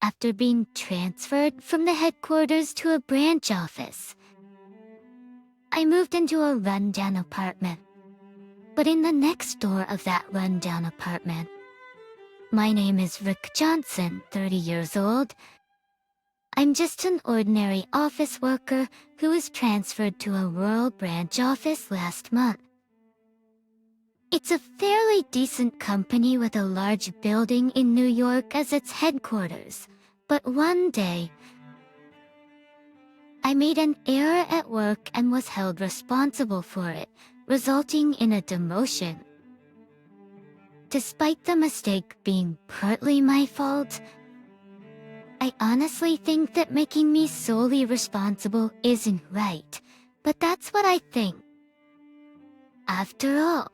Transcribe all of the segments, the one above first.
after being transferred from the headquarters to a branch office. I moved into a rundown apartment, but in the next door of that rundown apartment, my name is Rick Johnson, 30 years old. I'm just an ordinary office worker who was transferred to a rural branch office last month. It's a fairly decent company with a large building in New York as its headquarters, but one day, I made an error at work and was held responsible for it, resulting in a demotion. Despite the mistake being partly my fault, I honestly think that making me solely responsible isn't right, but that's what I think. After all,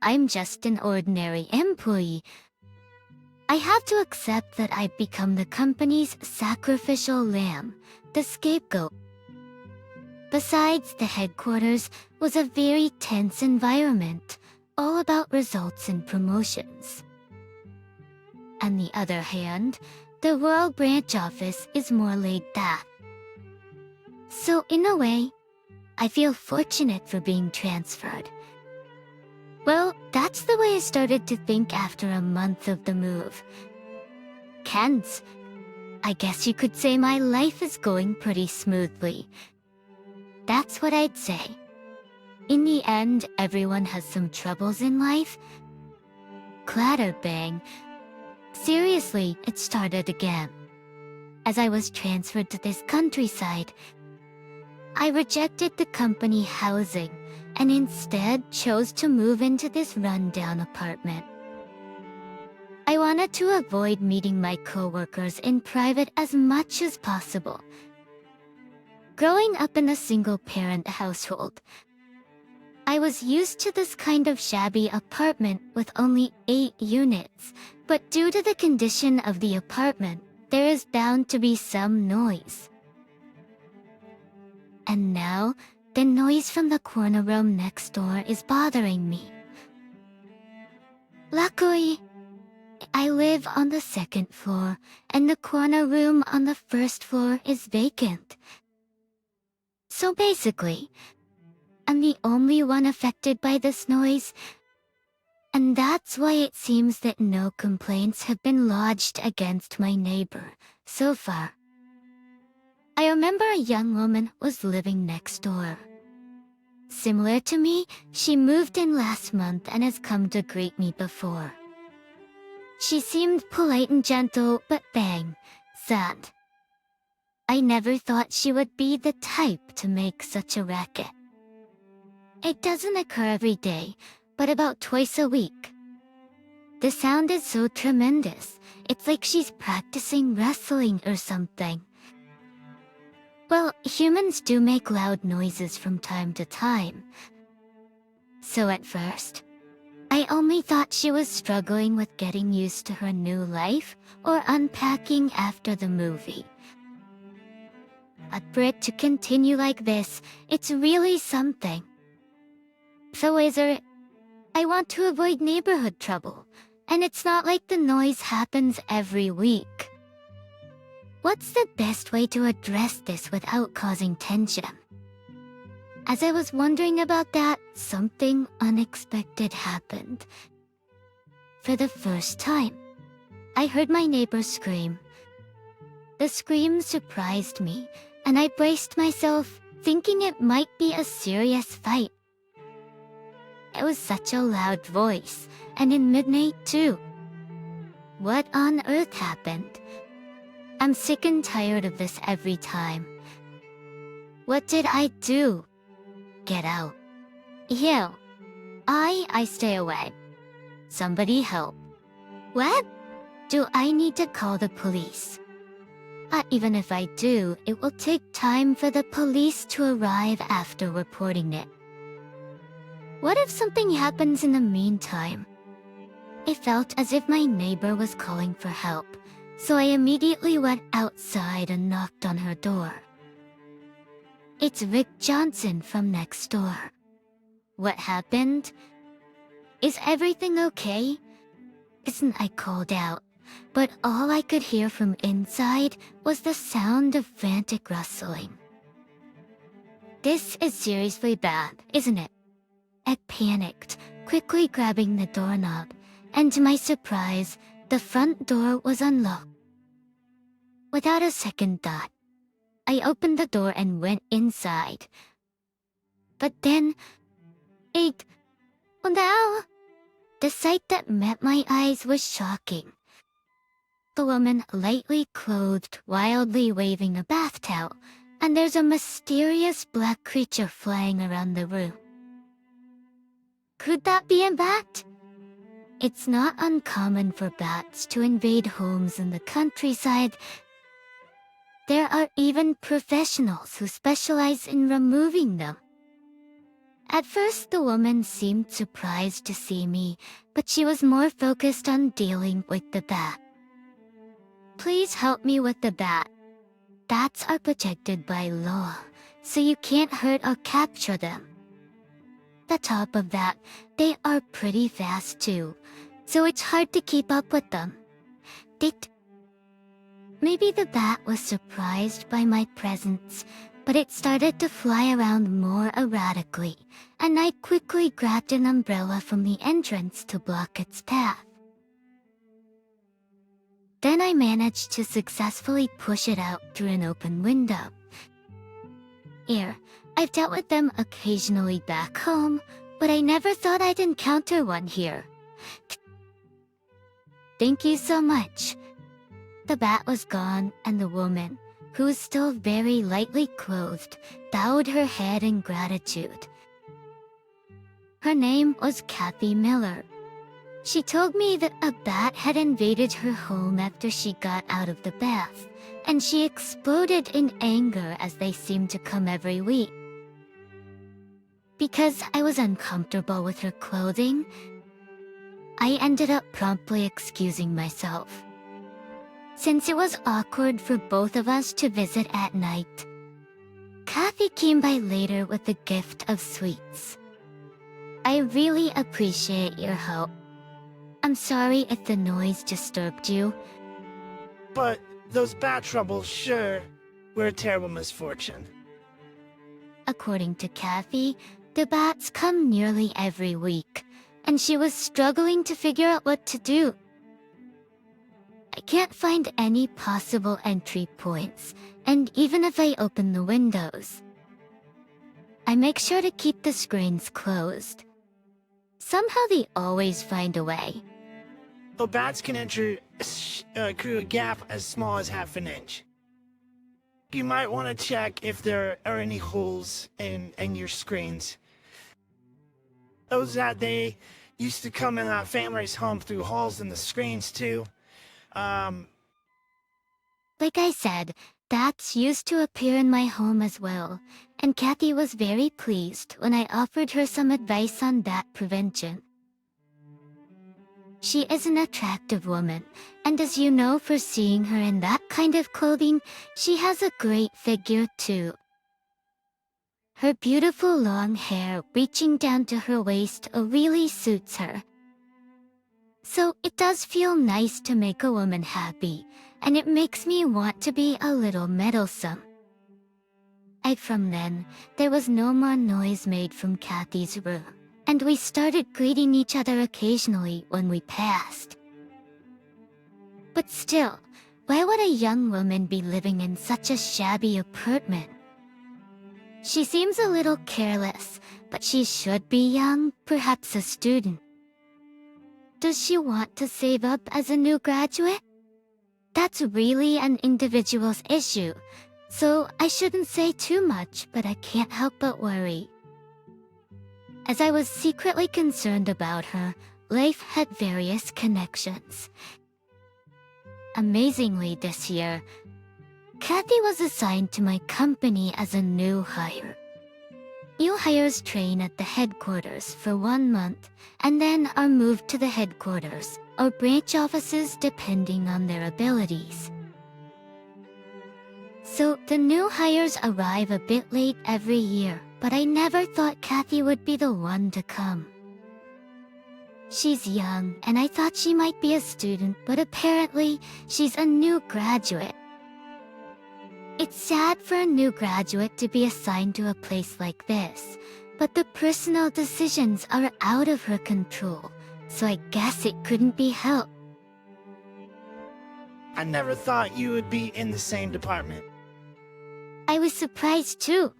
I'm just an ordinary employee. I have to accept that I've become the company's sacrificial lamb, the scapegoat. Besides, the headquarters was a very tense environment, all about results and promotions. On the other hand, the rural branch office is more laid back. So in a way, I feel fortunate for being transferred. Well, that's the way I started to think after a month of the move. Ken's, I guess you could say my life is going pretty smoothly. That's what I'd say. In the end, everyone has some troubles in life. Clatterbang. Seriously, it started again. As I was transferred to this countryside, I rejected the company housing and instead chose to move into this rundown apartment. I wanted to avoid meeting my coworkers in private as much as possible. Growing up in a single-parent household, I was used to this kind of shabby apartment with only 8 units, but due to the condition of the apartment, there is bound to be some noise. And now, the noise from the corner room next door is bothering me. Luckily, I live on the 2nd floor, and the corner room on the 1st floor is vacant. So basically, I'm the only one affected by this noise, and that's why it seems that no complaints have been lodged against my neighbor so far. I remember a young woman was living next door. Similar to me, she moved in last month and has come to greet me before. She seemed polite and gentle, but bang, sad. I never thought she would be the type to make such a racket. It doesn't occur every day, but about twice a week. The sound is so tremendous, it's like she's practicing wrestling or something. Well, humans do make loud noises from time to time. So at first, I only thought she was struggling with getting used to her new life or unpacking after the movie. But for it to continue like this, it's really something. So I want to avoid neighborhood trouble, and it's not like the noise happens every week. What's the best way to address this without causing tension? As I was wondering about that, something unexpected happened. For the first time, I heard my neighbor scream. The scream surprised me, and I braced myself, thinking it might be a serious fight. It was such a loud voice, and in midnight too. What on earth happened? I'm sick and tired of this every time. What did I do? Get out. Ew. I stay away. Somebody help. What? Do I need to call the police? Even if I do, it will take time for the police to arrive after reporting it. What if something happens in the meantime? It felt as if my neighbor was calling for help, so I immediately went outside and knocked on her door. It's Rick Johnson from next door. What happened? Is everything okay? Isn't I called out? but all I could hear from inside was the sound of frantic rustling. This is seriously bad, isn't it? I panicked, quickly grabbing the doorknob, and to my surprise, the front door was unlocked. Without a second thought, I opened the door and went inside. But then, oh no! The sight that met my eyes was shocking. The woman lightly clothed, wildly waving a bath towel, and there's a mysterious black creature flying around the room. Could that be a bat? It's not uncommon for bats to invade homes in the countryside. There are even professionals who specialize in removing them. At first, the woman seemed surprised to see me, but she was more focused on dealing with the bat. Please help me with the bat. Bats are protected by law, so you can't hurt or capture them. On top of that, they are pretty fast too, so it's hard to keep up with them. Maybe the bat was surprised by my presence, but it started to fly around more erratically, and I quickly grabbed an umbrella from the entrance to block its path. Then I managed to successfully push it out through an open window. I've dealt with them occasionally back home, but I never thought I'd encounter one here. Thank you so much. The bat was gone, and the woman, who was still very lightly clothed, bowed her head in gratitude. Her name was Kathy Miller. She told me that a bat had invaded her home after she got out of the bath, and she exploded in anger as they seemed to come every week. Because I was uncomfortable with her clothing, I ended up promptly excusing myself. Since it was awkward for both of us to visit at night, Kathy came by later with a gift of sweets. I really appreciate your help. I'm sorry if the noise disturbed you. But those bat troubles sure were a terrible misfortune. According to Kathy, the bats come nearly every week, and she was struggling to figure out what to do. I can't find any possible entry points, and even if I open the windows, I make sure to keep the screens closed. Somehow they always find a way. Though bats can enter through a gap as small as half an inch. You might want to check if there are any holes in your screens. Those that they used to come in our family's home through holes in the screens too. Like I said, bats used to appear in my home as well, and Kathy was very pleased when I offered her some advice on bat prevention. She is an attractive woman, and as you know for seeing her in that kind of clothing, she has a great figure too. Her beautiful long hair reaching down to her waist really suits her. So it does feel nice to make a woman happy, and it makes me want to be a little meddlesome. From then, there was no more noise made from Kathy's room, and we started greeting each other occasionally when we passed. But still, why would a young woman be living in such a shabby apartment? She seems a little careless, but she should be young, perhaps a student. Does she want to save up as a new graduate? That's really an individual's issue, so I shouldn't say too much, but I can't help but worry. As I was secretly concerned about her, life had various connections. Amazingly this year, Kathy was assigned to my company as a new hire. New hires train at the headquarters for 1 month and then are moved to the headquarters or branch offices depending on their abilities. So the new hires arrive a bit late every year, but I never thought Kathy would be the one to come. She's young, and I thought she might be a student, but apparently, she's a new graduate. It's sad for a new graduate to be assigned to a place like this, but the personal decisions are out of her control, so I guess it couldn't be helped. I never thought you would be in the same department. I was surprised too.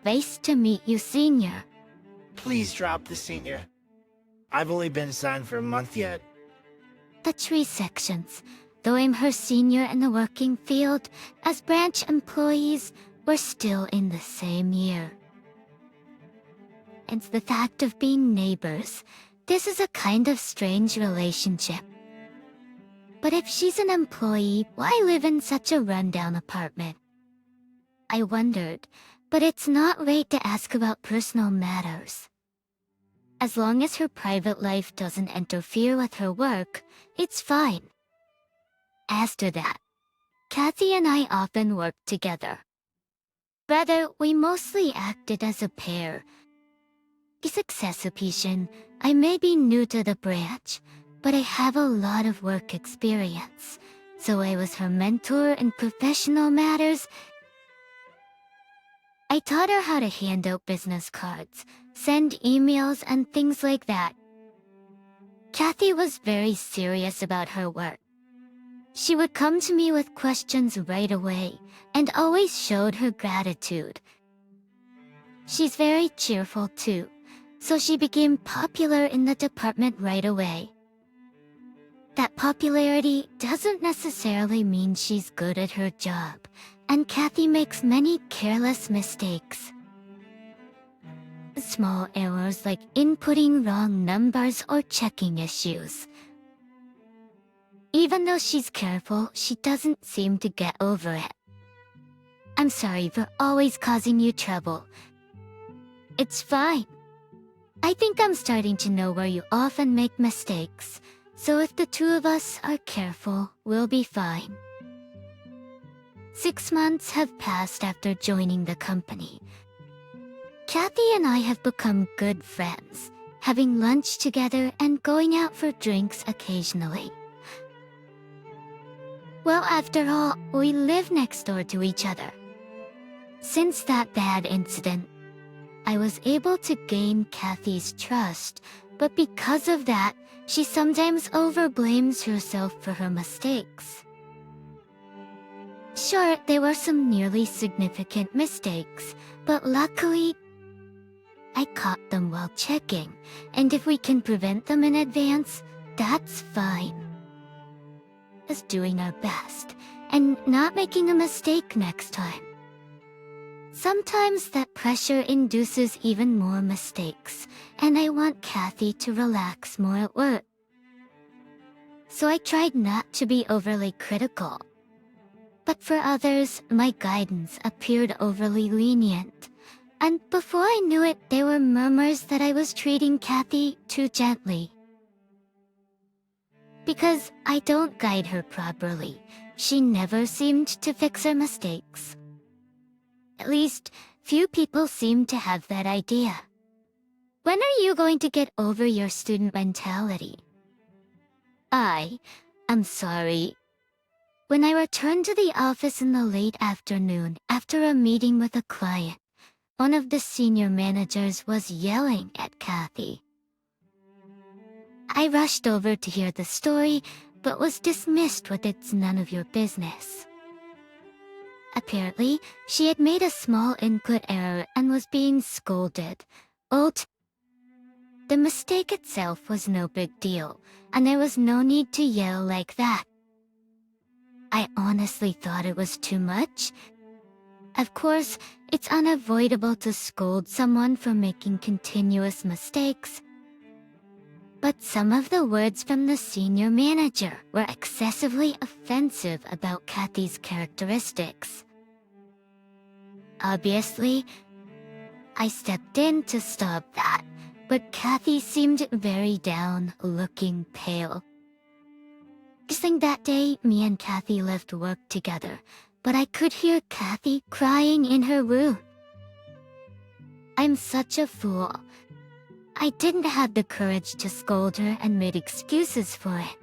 Nice to meet you, Senior. Please drop the senior. I've only been assigned for a month yet. The tree sections, though I'm her senior in the working field, as branch employees, we're still in the same year. It's the fact of being neighbors. This is a kind of strange relationship. But if she's an employee, why live in such a rundown apartment? I wondered, but it's not right to ask about personal matters. As long as her private life doesn't interfere with her work, it's fine. As to that, Kathy and I often worked together. Rather, we mostly acted as a pair. Retribution, I may be new to the branch, but I have a lot of work experience, so I was her mentor in professional matters. I taught her how to hand out business cards, send emails, and things like that. Kathy was very serious about her work. She would come to me with questions right away, and always showed her gratitude. She's very cheerful too, so she became popular in the department right away. That popularity doesn't necessarily mean she's good at her job, and Kathy makes many careless mistakes. Small errors like inputting wrong numbers or checking issues. Even though she's careful, she doesn't seem to get over it. I'm sorry for always causing you trouble. It's fine. I think I'm starting to know where you often make mistakes, so if the two of us are careful, we'll be fine. 6 months have passed after joining the company. Kathy and I have become good friends, having lunch together and going out for drinks occasionally. Well, after all, we live next door to each other. Since that bad incident, I was able to gain Kathy's trust, but because of that, she sometimes overblames herself for her mistakes. Sure, there were some nearly significant mistakes, but luckily, I caught them while checking, and if we can prevent them in advance, that's fine. Is doing our best, and not making a mistake next time. Sometimes that pressure induces even more mistakes, and I want Kathy to relax more at work. So I tried not to be overly critical. But for others, my guidance appeared overly lenient. And before I knew it, there were murmurs that I was treating Kathy too gently. Because I don't guide her properly, she never seemed to fix her mistakes. At least, few people seem to have that idea. When are you going to get over your student mentality? I'm sorry. When I returned to the office in the late afternoon after a meeting with a client, one of the senior managers was yelling at Kathy. I rushed over to hear the story, but was dismissed with "It's none of your business." Apparently, she had made a small input error and was being scolded. The mistake itself was no big deal, and there was no need to yell like that. I honestly thought it was too much. Of course, it's unavoidable to scold someone for making continuous mistakes. But some of the words from the senior manager were excessively offensive about Kathy's characteristics. Obviously, I stepped in to stop that, but Kathy seemed very down, looking pale. That day, me and Kathy left work together, but I could hear Kathy crying in her room. I'm such a fool. I didn't have the courage to scold her and made excuses for it.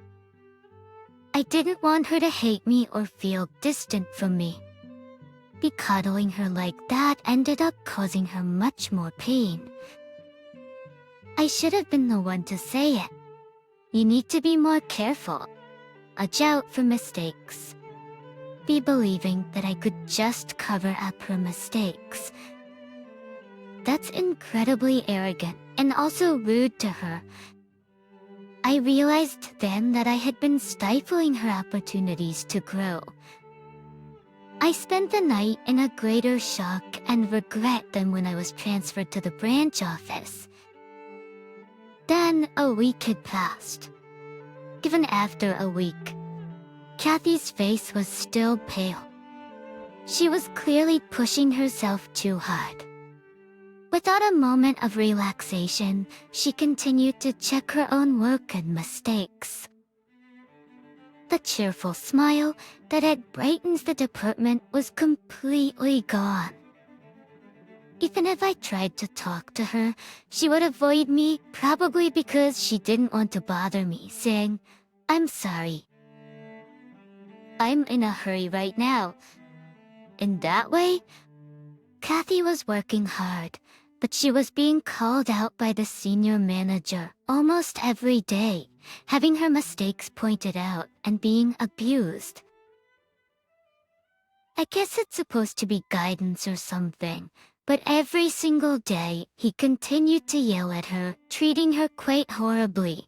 I didn't want her to hate me or feel distant from me. Be cuddling her like that ended up causing her much more pain. I should have been the one to say it. You need to be more careful. Watch out for mistakes. Be believing that I could just cover up her mistakes. That's incredibly arrogant and also rude to her. I realized then that I had been stifling her opportunities to grow. I spent the night in a greater shock and regret than when I was transferred to the branch office. Then a week had passed. Even after a week, Kathy's face was still pale. She was clearly pushing herself too hard. Without a moment of relaxation, she continued to check her own work and mistakes. The cheerful smile that had brightened the department was completely gone. Even if I tried to talk to her, she would avoid me, probably because she didn't want to bother me, saying, "I'm sorry. I'm in a hurry right now." In that way, Kathy was working hard, but she was being called out by the senior manager almost every day, having her mistakes pointed out and being abused. I guess it's supposed to be guidance or something, but every single day he continued to yell at her, treating her quite horribly.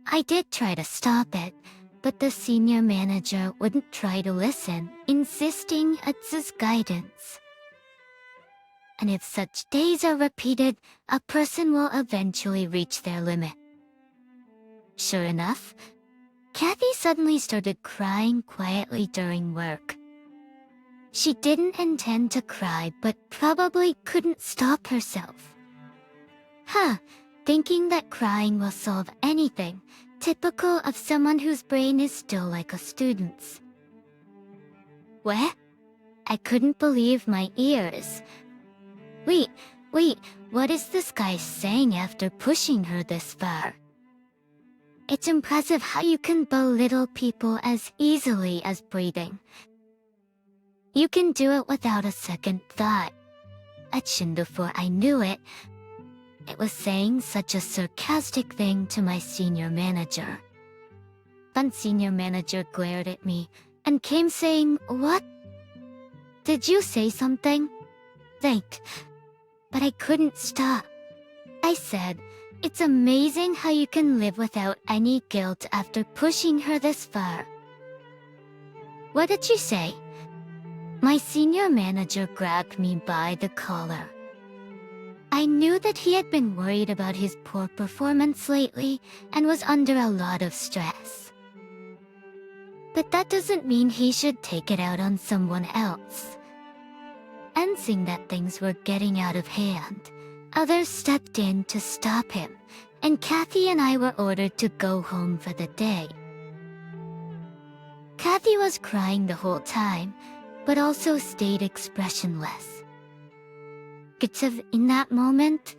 I did try to stop it, but the senior manager wouldn't try to listen, insisting it's his guidance. And if such days are repeated, a person will eventually reach their limit. Sure enough, Kathy suddenly started crying quietly during work. She didn't intend to cry, but probably couldn't stop herself. Thinking that crying will solve anything, typical of someone whose brain is still like a student's. What? I couldn't believe my ears. Wait, what is this guy saying after pushing her this far? It's impressive how you can belittle people as easily as breathing. You can do it without a second thought. Before I knew it, it was saying such a sarcastic thing to my senior manager. One senior manager glared at me and came saying, "What? Did you say something?" Thanked. But I couldn't stop. I said, "It's amazing how you can live without any guilt after pushing her this far." "What did you say?" My senior manager grabbed me by the collar. I knew that he had been worried about his poor performance lately and was under a lot of stress. But that doesn't mean he should take it out on someone else. And seeing that things were getting out of hand, others stepped in to stop him, and Kathy and I were ordered to go home for the day. Kathy was crying the whole time, but also stayed expressionless. In that moment,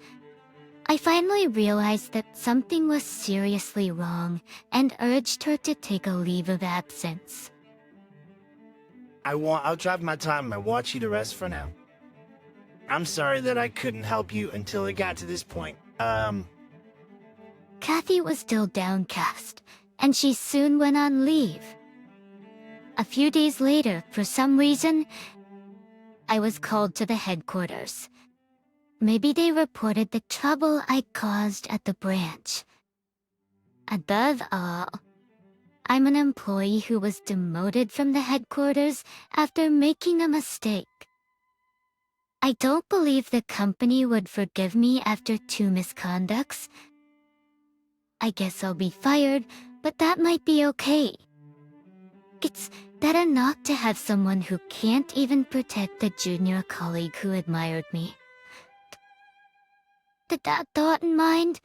I finally realized that something was seriously wrong and urged her to take a leave of absence. I'll drive my time and watch you to rest for now. I'm sorry that I couldn't help you until it got to this point. Kathy was still downcast, and she soon went on leave. A few days later, for some reason, I was called to the headquarters. Maybe they reported the trouble I caused at the branch. Above all, I'm an employee who was demoted from the headquarters after making a mistake. I don't believe the company would forgive me after 2 misconducts. I guess I'll be fired, but that might be okay. It's better not to have someone who can't even protect the junior colleague who admired me. With that thought in mind,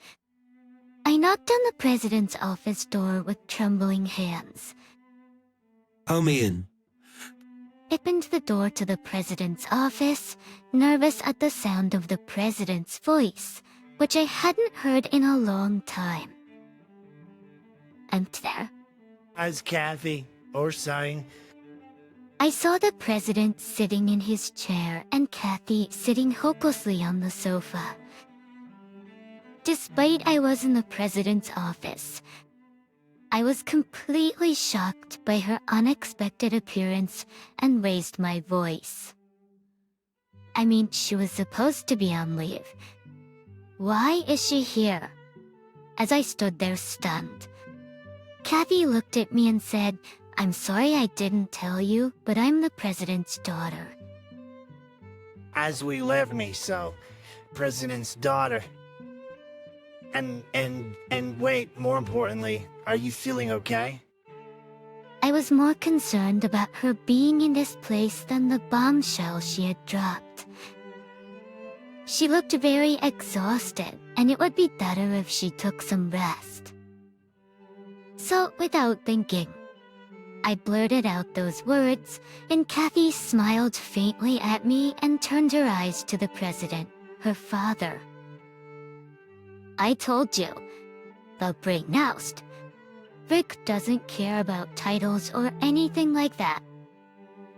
I knocked on the president's office door with trembling hands. "Come in." opened the door to the president's office, nervous at the sound of the president's voice, which I hadn't heard in a long time. I'm there. As Kathy, or sign. I saw the president sitting in his chair and Kathy sitting hopelessly on the sofa. Despite I was in the president's office, I was completely shocked by her unexpected appearance and raised my voice. I mean, she was supposed to be on leave. Why is she here? As I stood there stunned, Kathy looked at me and said, "I'm sorry I didn't tell you, but I'm the president's daughter." As we live me, so, president's daughter. And wait, more importantly, are you feeling okay? I was more concerned about her being in this place than the bombshell she had dropped. She looked very exhausted, and it would be better if she took some rest. So, without thinking, I blurted out those words, and Kathy smiled faintly at me and turned her eyes to the president, her father. "I told you, the brain oust. Rick doesn't care about titles or anything like that."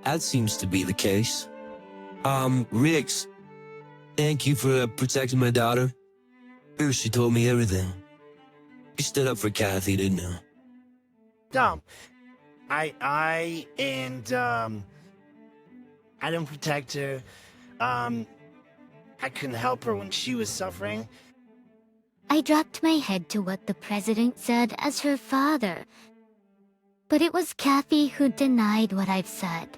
That seems to be the case. Riggs, thank you for protecting my daughter. She told me everything. You stood up for Kathy, didn't you? I didn't protect her. I couldn't help her when she was suffering. I dropped my head to what the president said as her father. But it was Kathy who denied what I've said.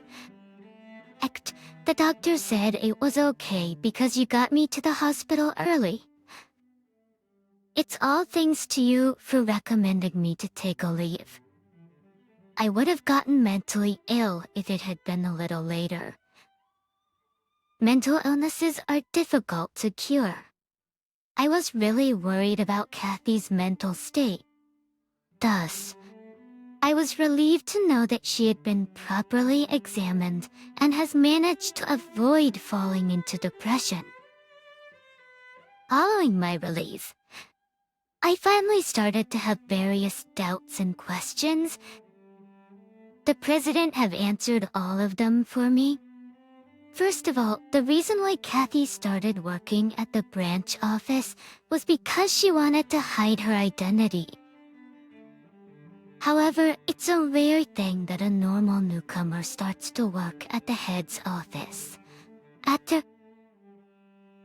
The doctor said it was okay because you got me to the hospital early. It's all thanks to you for recommending me to take a leave. I would have gotten mentally ill if it had been a little later. Mental illnesses are difficult to cure. I was really worried about Kathy's mental state. Thus, I was relieved to know that she had been properly examined and has managed to avoid falling into depression. Following my release, I finally started to have various doubts and questions. The president have answered all of them for me. First of all, the reason why Kathy started working at the branch office was because she wanted to hide her identity. However, it's a rare thing that a normal newcomer starts to work at the head's office.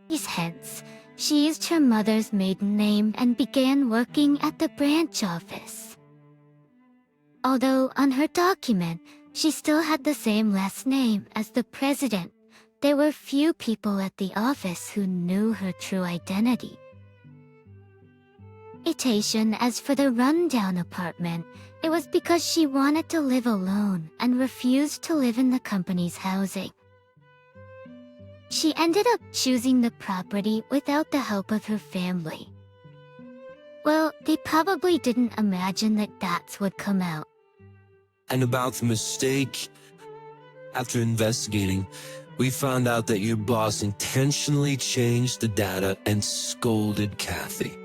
Hence, she used her mother's maiden name and began working at the branch office. Although on her document, she still had the same last name as the president, there were few people at the office who knew her true identity. As for the rundown apartment, it was because she wanted to live alone and refused to live in the company's housing. She ended up choosing the property without the help of her family. Well, they probably didn't imagine that that's what come out. And about the mistake, after investigating, we found out that your boss intentionally changed the data and scolded Kathy.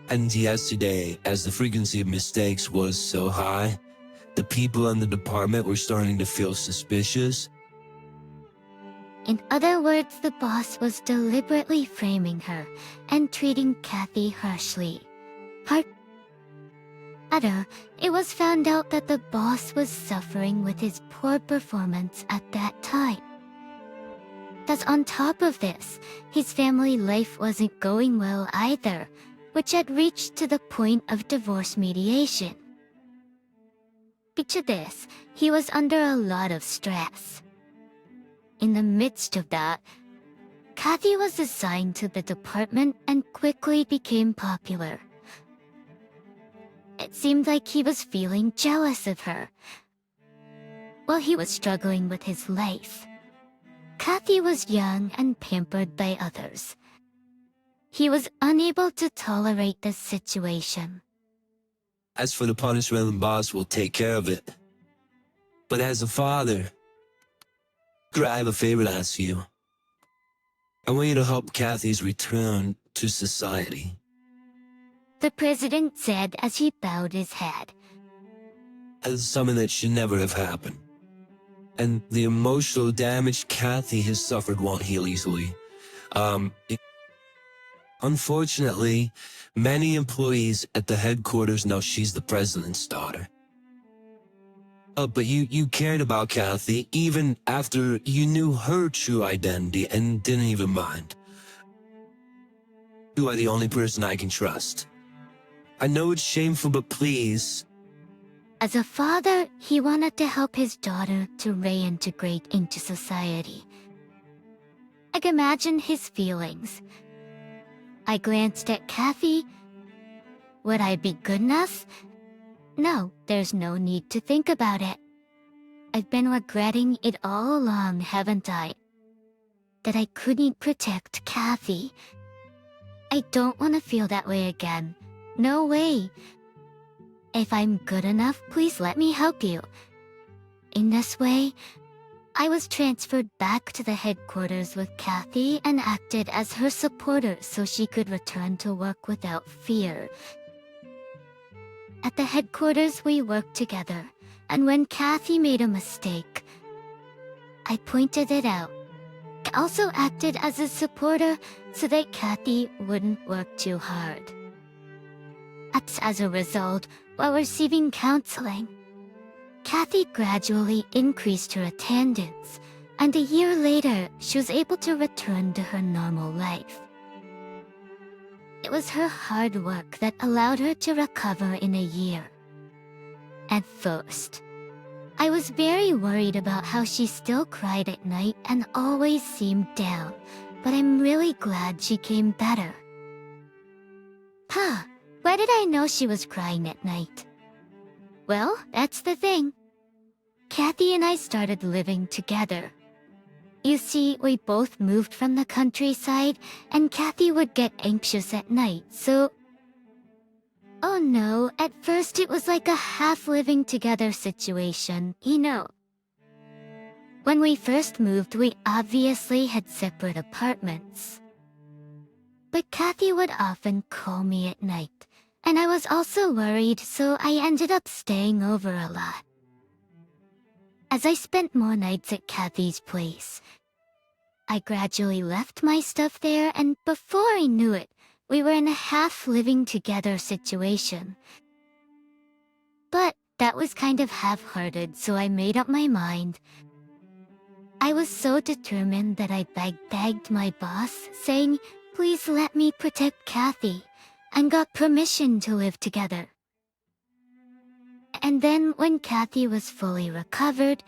And yesterday, as the frequency of mistakes was so high, the people in the department were starting to feel suspicious. In other words, the boss was deliberately framing her and treating Kathy harshly. It was found out that the boss was suffering with his poor performance at that time. Thus, on top of this, his family life wasn't going well either, which had reached to the point of divorce mediation. To this, he was under a lot of stress. In the midst of that, Kathy was assigned to the department and quickly became popular. It seemed like he was feeling jealous of her. While he was struggling with his life, Kathy was young and pampered by others. He was unable to tolerate the situation. As for the punishment, the boss will take care of it. But as a father, I have a favor to ask you. I want you to help Kathy's return to society. The president said as he bowed his head. As something that should never have happened. And the emotional damage Kathy has suffered won't heal easily. Unfortunately, many employees at the headquarters know she's the president's daughter. But you cared about Kathy even after you knew her true identity and didn't even mind. You are the only person I can trust. I know it's shameful, but please. As a father, he wanted to help his daughter to reintegrate into society. I can imagine his feelings. I glanced at Kathy. Would I be good enough? No, there's no need to think about it. I've been regretting it all along, haven't I? That I couldn't protect Kathy. I don't want to feel that way again. No way. If I'm good enough, please let me help you. In this way, I was transferred back to the headquarters with Kathy and acted as her supporter so she could return to work without fear. At the headquarters, we worked together, and when Kathy made a mistake, I pointed it out. I also acted as a supporter so that Kathy wouldn't work too hard. As a result, while receiving counseling, Kathy gradually increased her attendance, and a year later, she was able to return to her normal life. It was her hard work that allowed her to recover in a year. At first, I was very worried about how she still cried at night and always seemed down, but I'm really glad she came better. Why did I know she was crying at night? Well, that's the thing. Kathy and I started living together. You see, we both moved from the countryside, and Kathy would get anxious at night, so... Oh no, at first it was like a half-living together situation, you know. When we first moved, we obviously had separate apartments. But Kathy would often call me at night, and I was also worried, so I ended up staying over a lot. As I spent more nights at Kathy's place, I gradually left my stuff there, and before I knew it, we were in a half-living together situation. But that was kind of half-hearted, so I made up my mind. I was so determined that I begged my boss, saying, "Please let me protect Kathy," and got permission to live together. And then when Kathy was fully recovered,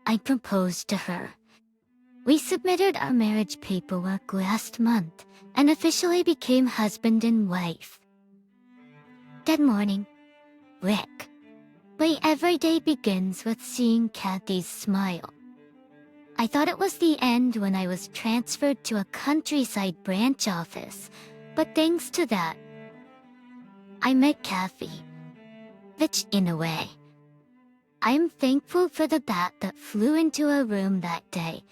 I proposed to her. We submitted our marriage paperwork last month and officially became husband and wife. That morning, Rick. My every day begins with seeing Kathy's smile. I thought it was the end when I was transferred to a countryside branch office, but thanks to that, I met Kathy. Which, in a way, I'm thankful for the bat that flew into a room that day.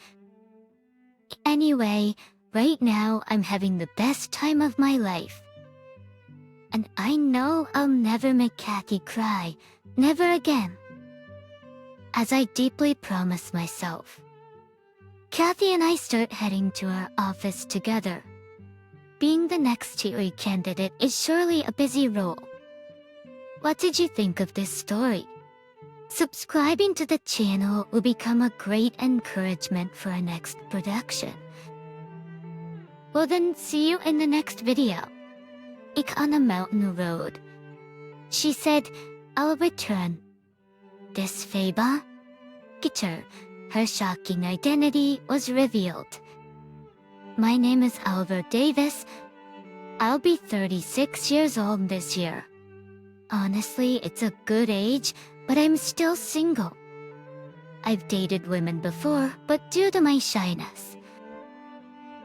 Anyway, right now I'm having the best time of my life. And I know I'll never make Kathy cry, never again. As I deeply promise myself. Kathy and I start heading to our office together. Being the next jury candidate is surely a busy role. What did you think of this story? Subscribing to the channel will become a great encouragement for our next production. Well then, see you in the next video. Ik on a mountain road. She said, "I'll return." This Faba? Gitter, her shocking identity was revealed. My name is Oliver Davis. I'll be 36 years old this year. Honestly, it's a good age, but I'm still single. I've dated women before, but due to my shyness,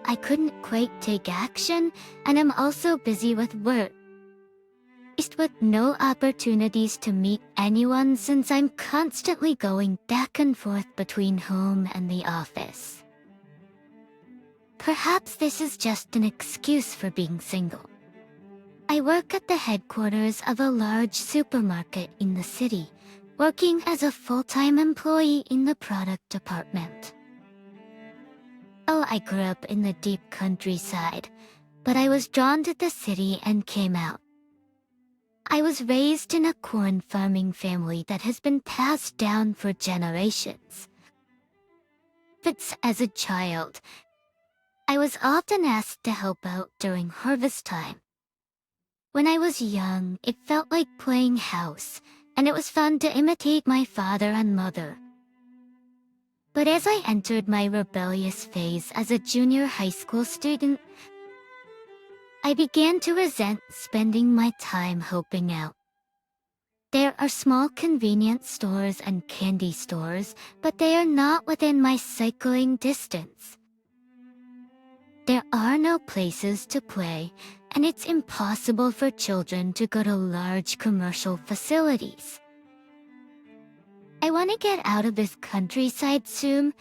I couldn't quite take action, and I'm also busy with work. with no opportunities to meet anyone since I'm constantly going back and forth between home and the office. Perhaps this is just an excuse for being single. I work at the headquarters of a large supermarket in the city, working as a full-time employee in the product department. Oh, I grew up in the deep countryside, but I was drawn to the city and came out. I was raised in a corn farming family that has been passed down for generations. As a child, I was often asked to help out during harvest time. When I was young, it felt like playing house, and it was fun to imitate my father and mother. But as I entered my rebellious phase as a junior high school student, I began to resent spending my time helping out. There are small convenience stores and candy stores, but they are not within my cycling distance. There are no places to play, and it's impossible for children to go to large commercial facilities. I want to get out of this countryside soon.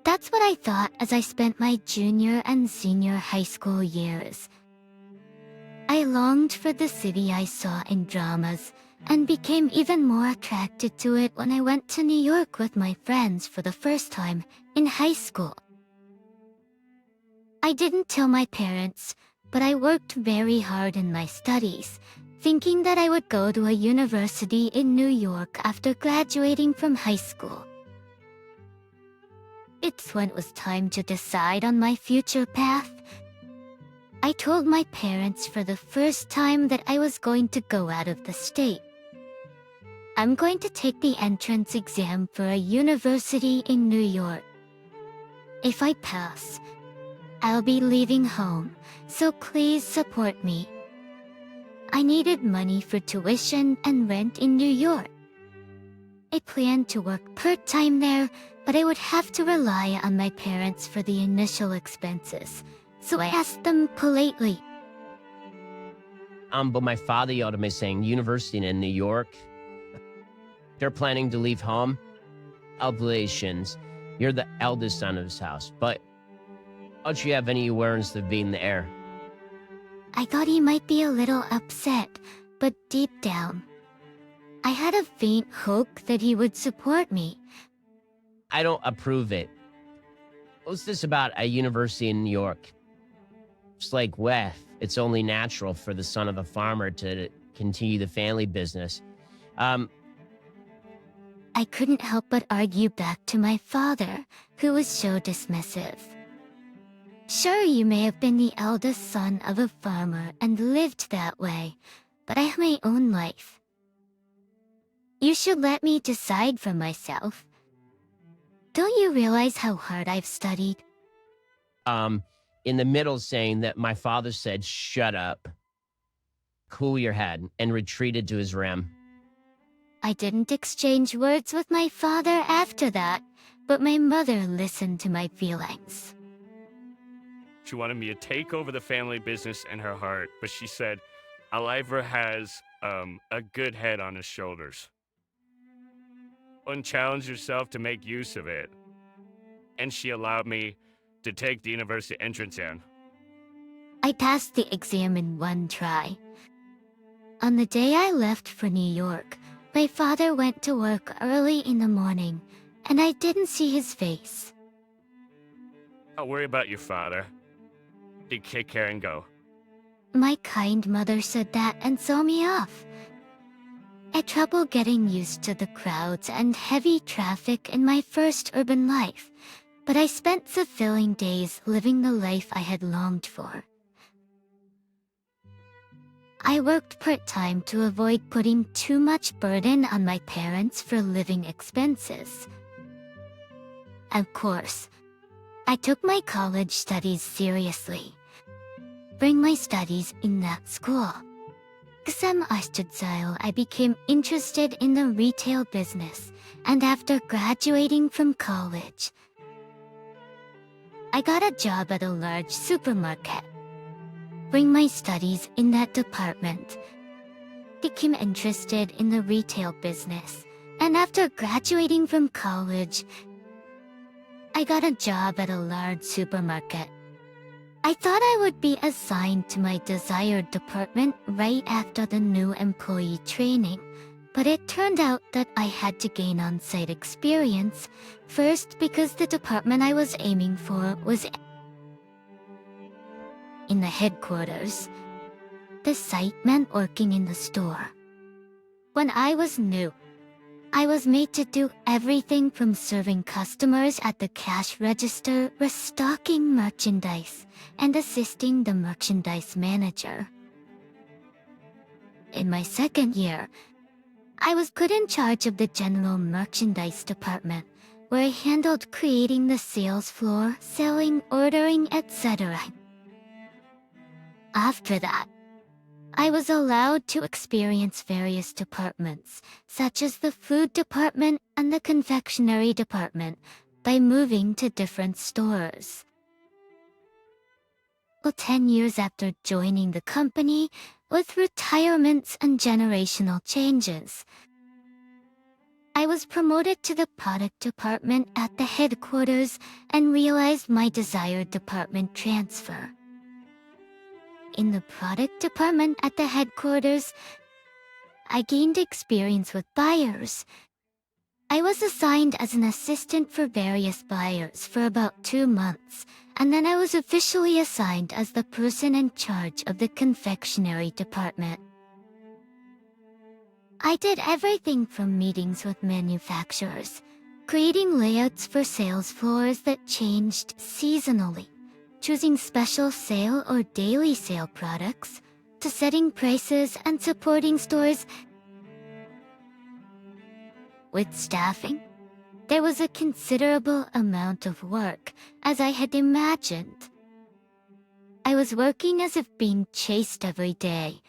That's what I thought as I spent my junior and senior high school years. I longed for the city I saw in dramas, and became even more attracted to it when I went to New York with my friends for the first time in high school. I didn't tell my parents, but I worked very hard in my studies, thinking that I would go to a university in New York after graduating from high school. It's when it was time to decide on my future path. I told my parents for the first time that I was going to go out of the state. I'm going to take the entrance exam for a university in New York. If I pass, I'll be leaving home, so please support me. I needed money for tuition and rent in New York. I planned to work part-time there, but I would have to rely on my parents for the initial expenses, so I asked them politely. But my father yelled at me saying, university in New York. They're planning to leave home. Oblations. You're the eldest son of his house, but don't you have any awareness of being the heir? I thought he might be a little upset, but deep down, I had a faint hope that he would support me. I don't approve it. What's this about a university in New York? It's like, it's only natural for the son of a farmer to continue the family business. I couldn't help but argue back to my father, who was so dismissive. Sure, you may have been the eldest son of a farmer and lived that way, but I have my own life. You should let me decide for myself. Don't you realize how hard I've studied? In the middle saying that my father said, shut up, cool your head, and retreated to his room. I didn't exchange words with my father after that, but my mother listened to my feelings. She wanted me to take over the family business in her heart, but she said, Oliver has a good head on his shoulders. And challenge yourself to make use of it. And she allowed me to take the university entrance exam. I passed the exam in one try. On the day I left for New York, my father went to work early in the morning, and I didn't see his face. Don't worry about your father. You take care and go. My kind mother said that and saw me off. I had trouble getting used to the crowds and heavy traffic in my first urban life, but I spent fulfilling days living the life I had longed for. I worked part-time to avoid putting too much burden on my parents for living expenses. Of course, I took my college studies seriously. Bring my studies in that school. Some Astudsail, I became interested in the retail business, and after graduating from college, I got a job at a large supermarket. Bring my studies in that department, became interested in the retail business, and after graduating from college, I got a job at a large supermarket. I thought I would be assigned to my desired department right after the new employee training, but it turned out that I had to gain on-site experience, first because the department I was aiming for was in the headquarters. The site meant working in the store. When I was new, I was made to do everything from serving customers at the cash register, restocking merchandise, and assisting the merchandise manager. In my second year, I was put in charge of the general merchandise department, where I handled creating the sales floor, selling, ordering, etc. After that, I was allowed to experience various departments, such as the food department and the confectionery department, by moving to different stores. Well, 10 years after joining the company, with retirements and generational changes, I was promoted to the product department at the headquarters and realized my desired department transfer. In the product department at the headquarters, I gained experience with buyers. I was assigned as an assistant for various buyers for about 2 months, and then I was officially assigned as the person in charge of the confectionery department. I did everything from meetings with manufacturers, creating layouts for sales floors that changed seasonally, choosing special sale or daily sale products, to setting prices and supporting stores. With staffing, there was a considerable amount of work, as I had imagined. I was working as if being chased every day.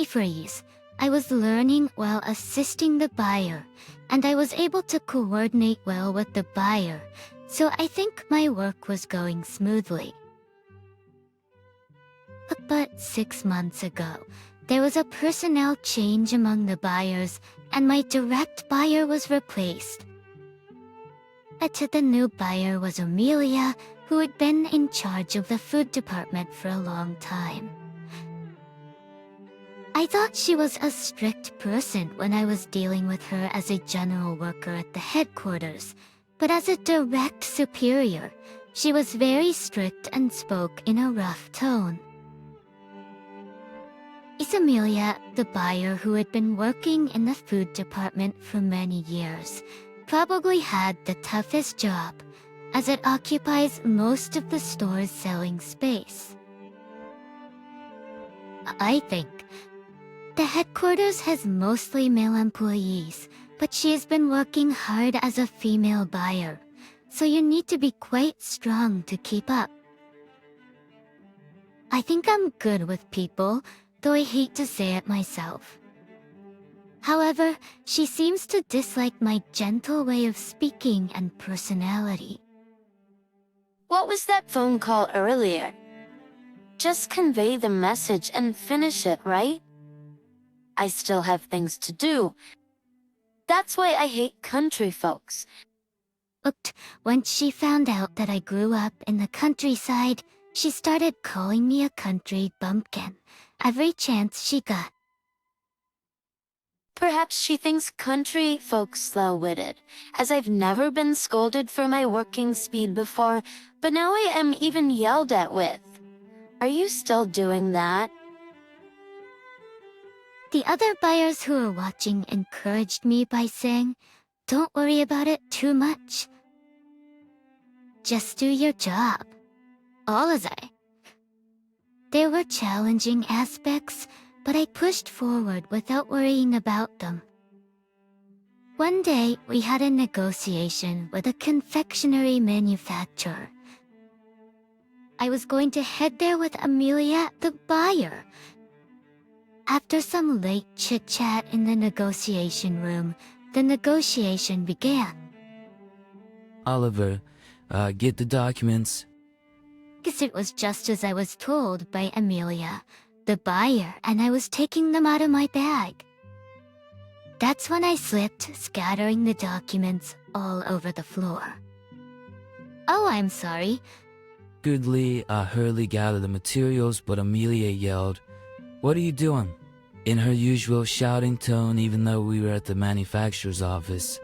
For ease, I was learning while assisting the buyer, and I was able to coordinate well with the buyer, so I think my work was going smoothly. But 6 months ago, there was a personnel change among the buyers, and my direct buyer was replaced. The new buyer was Amelia, who had been in charge of the food department for a long time. I thought she was a strict person when I was dealing with her as a general worker at the headquarters, but as a direct superior, she was very strict and spoke in a rough tone. Amelia, the buyer who had been working in the food department for many years, probably had the toughest job, as it occupies most of the store's selling space. I think the headquarters has mostly male employees, but she has been working hard as a female buyer, so you need to be quite strong to keep up. I think I'm good with people, though I hate to say it myself. However, she seems to dislike my gentle way of speaking and personality. What was that phone call earlier? Just convey the message and finish it, right? I still have things to do. That's why I hate country folks. Once she found out that I grew up in the countryside, she started calling me a country bumpkin every chance she got. Perhaps she thinks country folks slow-witted, as I've never been scolded for my working speed before, but now I am even yelled at with. Are you still doing that? The other buyers who were watching encouraged me by saying, "Don't worry about it too much. Just do your job." All as I. There were challenging aspects, but I pushed forward without worrying about them. One day, we had a negotiation with a confectionery manufacturer. I was going to head there with Amelia, the buyer. After some late chit-chat in the negotiation room, the negotiation began. Oliver, get the documents. It was just as I was told by Amelia, the the buyer and I was taking them out of my bag. That's when I slipped, scattering the documents all over the floor. Oh, I'm sorry. Goodly, Hurley gathered the materials, but Amelia yelled, "What are you doing?" in her usual shouting tone, even though we were at the manufacturer's office.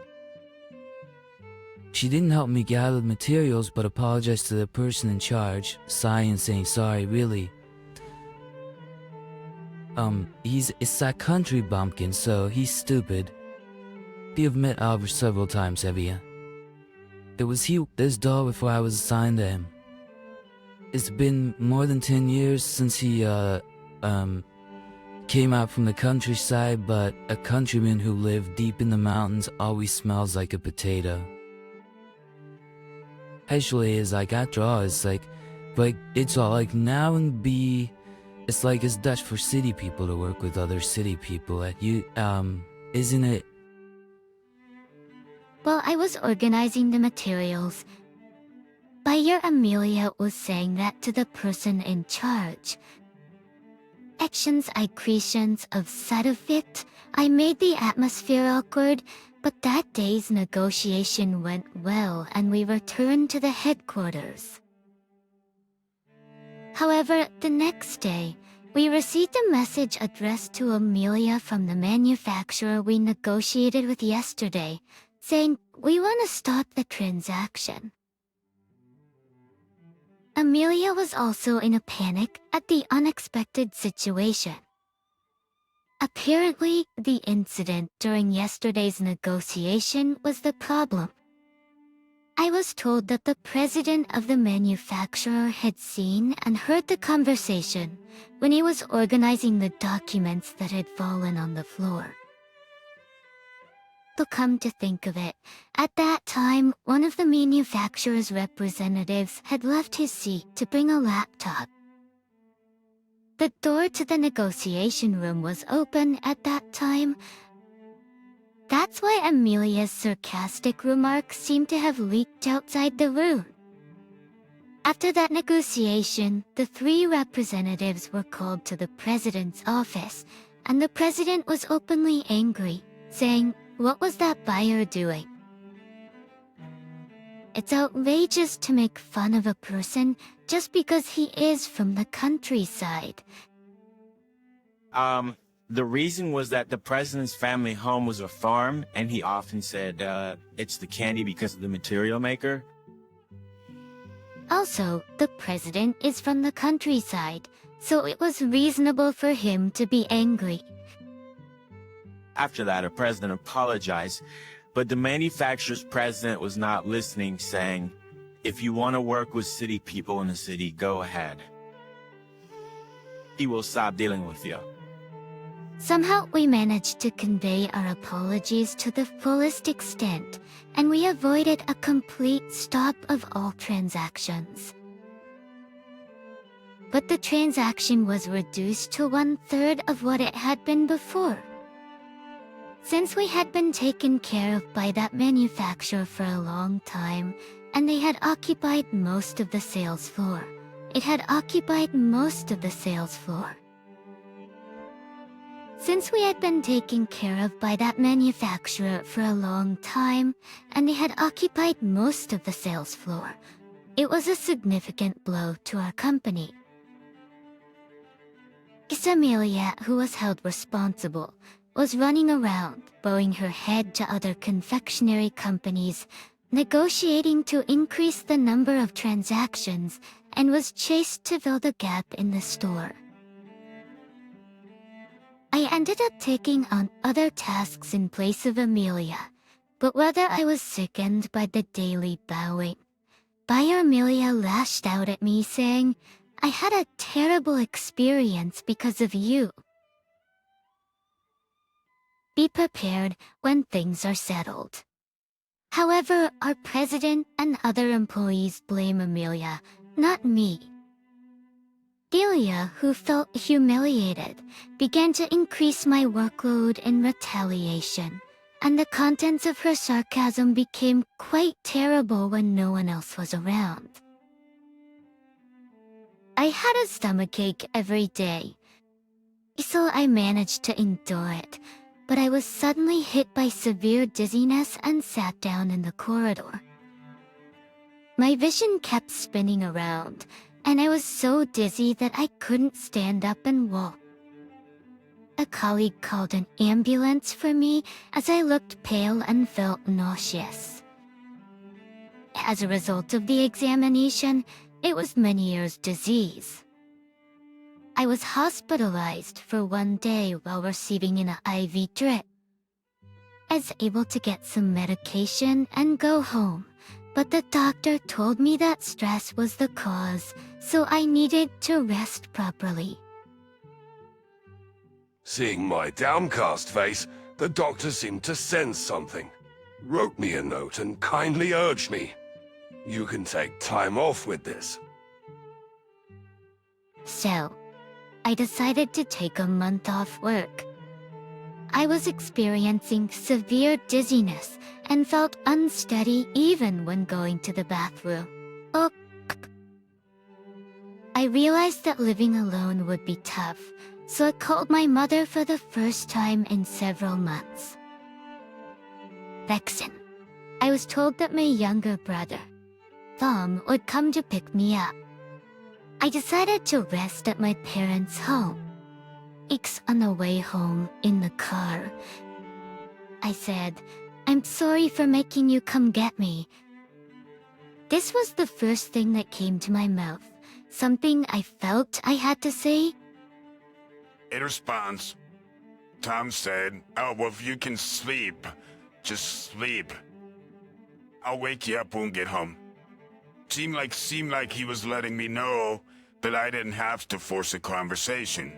She didn't help me gather the materials, but apologized to the person in charge, sighing and saying, "Sorry, really. It's that country bumpkin, so he's stupid. You've met Oliver several times, have you? It was this door before I was assigned to him. It's been more than 10 years since he, came out from the countryside, but a countryman who lived deep in the mountains always smells like a potato. Actually, it's like, after all, it's like, it's all like now and be, it's like it's Dutch for city people to work with other city people. Isn't it?" While I was organizing the materials, buyer Amelia was saying that to the person in charge. Actions accretions of side effect, I made the atmosphere awkward, but that day's negotiation went well and we returned to the headquarters. However, the next day, we received a message addressed to Amelia from the manufacturer we negotiated with yesterday, saying, "We want to stop the transaction." Amelia was also in a panic at the unexpected situation. Apparently, the incident during yesterday's negotiation was the problem. I was told that the president of the manufacturer had seen and heard the conversation when he was organizing the documents that had fallen on the floor. To come to think of it, at that time, one of the manufacturer's representatives had left his seat to bring a laptop. The door to the negotiation room was open at that time. That's why Amelia's sarcastic remarks seemed to have leaked outside the room. After that negotiation, the three representatives were called to the president's office, and the president was openly angry, saying, "What was that buyer doing? It's outrageous to make fun of a person just because he is from the countryside." The reason was that the president's family home was a farm, and he often said, it's the candy because of the material maker. Also, the president is from the countryside, so it was reasonable for him to be angry. After that, a president apologized, but the manufacturer's president was not listening, saying, "If you want to work with city people in the city, go ahead. He will stop dealing with you." Somehow we managed to convey our apologies to the fullest extent, and we avoided a complete stop of all transactions. But the transaction was reduced to 1/3 of what it had been before. Since we had been taken care of by that manufacturer for a long time, and they had occupied most of the sales floor. It had occupied most of the sales floor. Since we had been taken care of by that manufacturer for a long time, and they had occupied most of the sales floor, it was a significant blow to our company. Amelia, who was held responsible, was running around, bowing her head to other confectionery companies, negotiating to increase the number of transactions, and was chased to fill the gap in the store. I ended up taking on other tasks in place of Amelia, but whether I was sickened by the daily bowing, buyer Amelia lashed out at me saying, "I had a terrible experience because of you." Be prepared when things are settled. However, our president and other employees blame Amelia, not me. Delia, who felt humiliated, began to increase my workload in Retaliation, and the contents of her sarcasm became quite terrible when no one else was around. I had a stomachache every day, so I managed to endure it, but I was suddenly hit by severe dizziness and sat down in the corridor. My vision kept spinning around, and I was so dizzy that I couldn't stand up and walk. A colleague called an ambulance for me as I looked pale and felt nauseous. As a result of the examination, it was Meniere's disease. I was hospitalized for 1 day while receiving an IV drip. I was able to get some medication and go home, but the doctor told me that stress was the cause, so I needed to rest properly. Seeing my downcast face, the doctor seemed to sense something. Wrote me a note and kindly urged me. You can take time off with this. So, I decided to take a month off work. I was experiencing severe dizziness and felt unsteady even when going to the bathroom. Oh. I realized that living alone would be tough, so I called my mother for the first time in several months. Vexen. I was told that my younger brother, Tom, would come to pick me up. I decided to rest at my parents' home. On the way home, in the car, I said, "I'm sorry for making you come get me." This was the first thing that came to my mouth, something I felt I had to say. In response, Tom said, "Oh, well, if you can sleep, just sleep. I'll wake you up when we get home." Seemed like he was letting me know that I didn't have to force a conversation.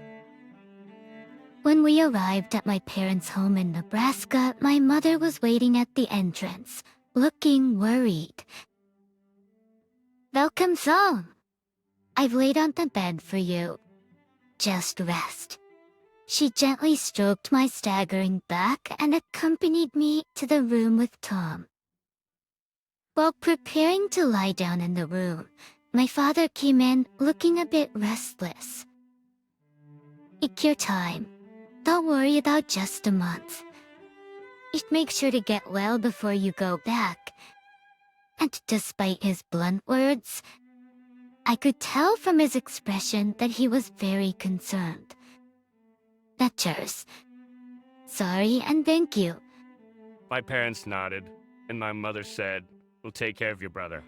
When we arrived at my parents' home in Nebraska, my mother was waiting at the entrance, looking worried. "Welcome home. I've laid on the bed for you. Just rest." She gently stroked my staggering back and accompanied me to the room with Tom. While preparing to lie down in the room, my father came in looking a bit restless. "Take your time. Don't worry about just a month. Just make sure to get well before you go back." And despite his blunt words, I could tell from his expression that he was very concerned. Cheers. Sorry and thank you. My parents nodded, and my mother said, "We'll take care of your brother."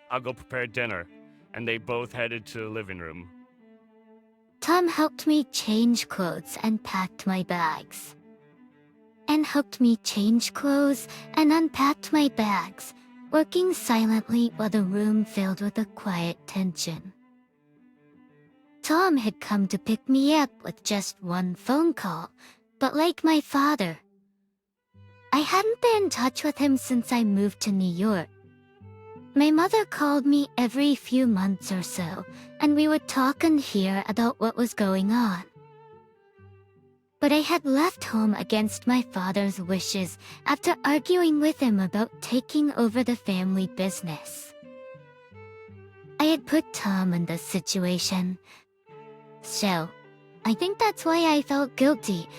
I'll go prepare dinner, and they both headed to the living room. Tom helped me change clothes and packed my bags. And helped me change clothes and unpacked my bags, working silently while the room filled with a quiet tension. Tom had come to pick me up with just one phone call, but like my father, I hadn't been in touch with him since I moved to New York. My mother called me every few months or so, and we would talk and hear about what was going on. But I had left home against my father's wishes after arguing with him about taking over the family business. I had put Tom in this situation. So, I think that's why I felt guilty.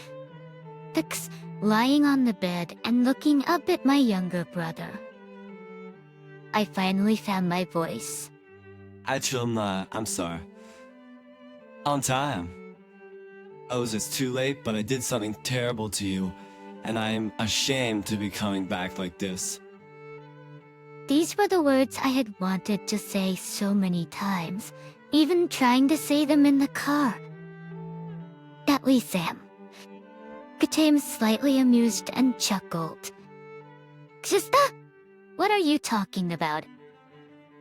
Lying on the bed and looking up at my younger brother. I finally found my voice. I'm sorry. On time. It's too late, but I did something terrible to you, and I am ashamed to be coming back like this. These were the words I had wanted to say so many times, even trying to say them in the car. That way, Sam. Katam slightly amused and chuckled. Krista? What are you talking about?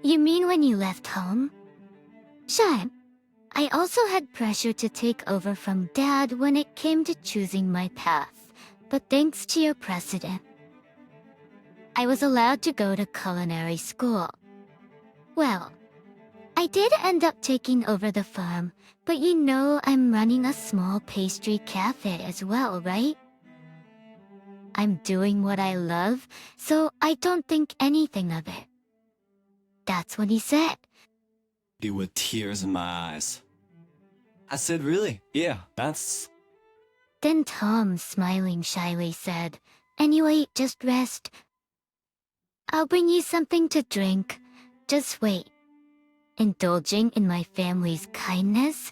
You mean when you left home? Shine. I also had pressure to take over from Dad when it came to choosing my path, but thanks to your precedent, I was allowed to go to culinary school. Well, I did end up taking over the farm, but you know I'm running a small pastry cafe as well, right? I'm doing what I love, so I don't think anything of it. That's what he said. With tears in my eyes. I said, really? Yeah, that's... Then Tom, smiling shyly, said, "Anyway, just rest. I'll bring you something to drink. Just wait." Indulging in my family's kindness,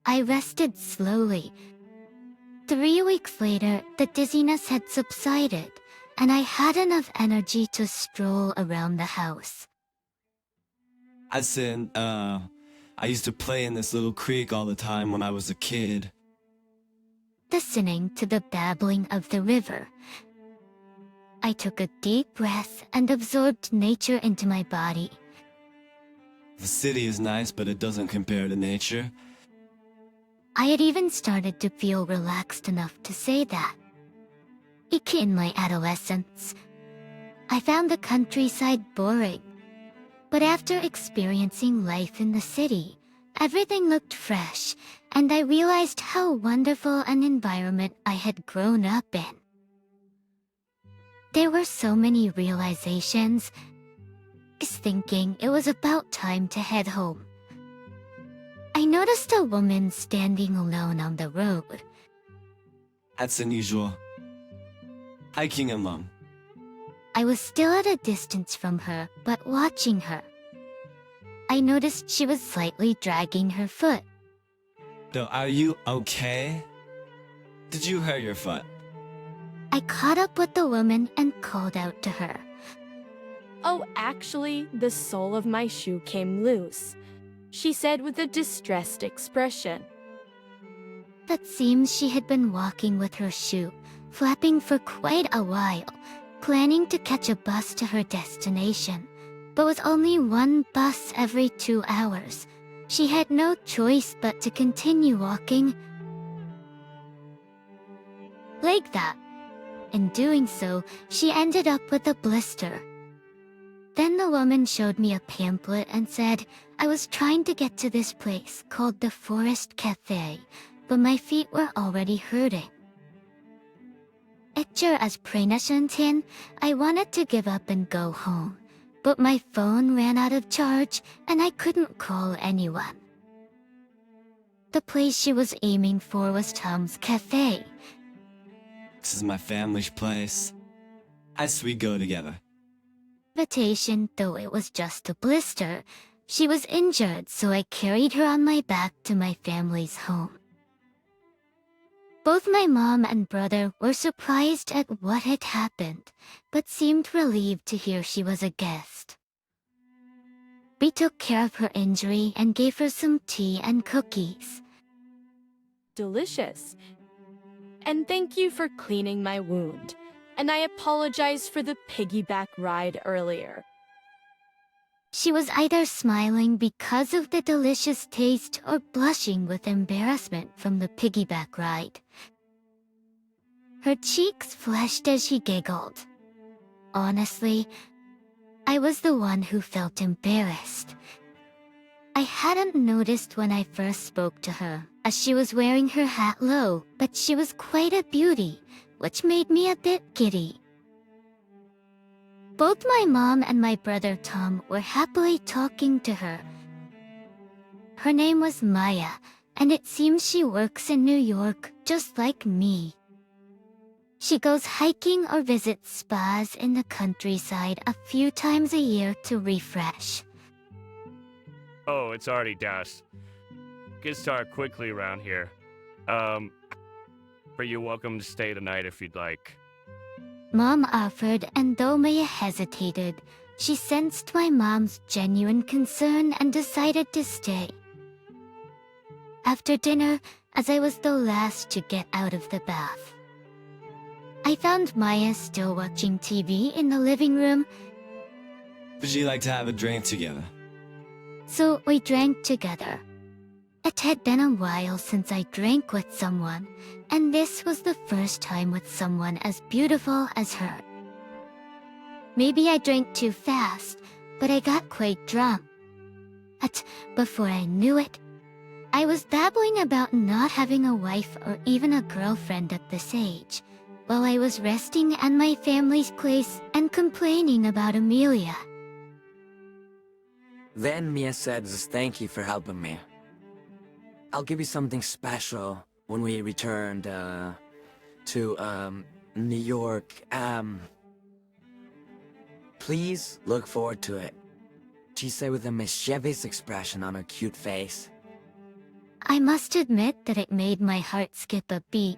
I rested slowly. 3 weeks later, the dizziness had subsided, and I had enough energy to stroll around the house. I said, I used to play in this little creek all the time when I was a kid. Listening to the babbling of the river, I took a deep breath and absorbed nature into my body. The city is nice, but it doesn't compare to nature. I had even started to feel relaxed enough to say that. In my adolescence, I found the countryside boring. But after experiencing life in the city, everything looked fresh, and I realized how wonderful an environment I had grown up in. There were so many realizations. I was thinking it was about time to head home. I noticed a woman standing alone on the road. That's unusual. Hiking alone. I was still at a distance from her, but watching her. I noticed she was slightly dragging her foot. So, are you okay? Did you hurt your foot? I caught up with the woman and called out to her. "Oh, actually, the sole of my shoe came loose," she said with a distressed expression. It seems she had been walking with her shoe, flapping for quite a while, planning to catch a bus to her destination. But with only one bus every 2 hours, she had no choice but to continue walking like that. In doing so, she ended up with a blister. Then the woman showed me a pamphlet and said I was trying to get to this place called the Forest Cafe, but my feet were already hurting. As Prenashantin, I wanted to give up and go home, but my phone ran out of charge and I couldn't call anyone. The place she was aiming for was Tom's Cafe. This is my family's place. As we go together. Invitation, though it was just a blister, she was injured, so I carried her on my back to my family's home. Both my mom and brother were surprised at what had happened, but seemed relieved to hear she was a guest. We took care of her injury and gave her some tea and cookies. "Delicious. And thank you for cleaning my wound. And I apologize for the piggyback ride earlier." She was either smiling because of the delicious taste or blushing with embarrassment from the piggyback ride. Her cheeks flushed as she giggled. Honestly, I was the one who felt embarrassed. I hadn't noticed when I first spoke to her, as she was wearing her hat low, but she was quite a beauty, which made me a bit giddy. Both my mom and my brother Tom were happily talking to her. Her name was Maya, and it seems she works in New York, just like me. She goes hiking or visits spas in the countryside a few times a year to refresh. Oh, it's already dusk. Get started quickly around here. But you're welcome to stay tonight if you'd like. Mom offered, and though Maya hesitated, she sensed my mom's genuine concern and decided to stay. After dinner, as I was the last to get out of the bath, I found Maya still watching TV in the living room, Would you like to have a drink together? so we drank together. It had been a while since I drank with someone, and this was the first time with someone as beautiful as her. Maybe I drank too fast, but I got quite drunk. Before I knew it, I was babbling about not having a wife or even a girlfriend at this age, while I was resting at my family's place and complaining about Amelia. Then Mia said, "Thank you for helping me." I'll give you something special when we returned, to, New York. Please look forward to it. She said with a mischievous expression on her cute face. I must admit that it made my heart skip a beat,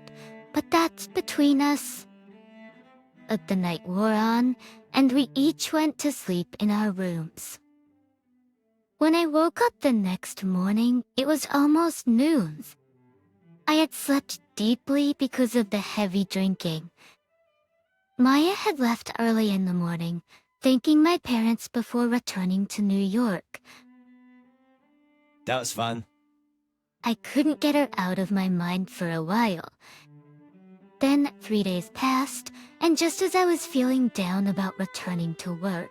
but that's between us. But the night wore on, and we each went to sleep in our rooms. When I woke up the next morning, it was almost noon. I had slept deeply because of the heavy drinking. Maya had left early in the morning, thanking my parents before returning to New York. That was fun. I couldn't get her out of my mind for a while. Then 3 days passed, and just as I was feeling down about returning to work,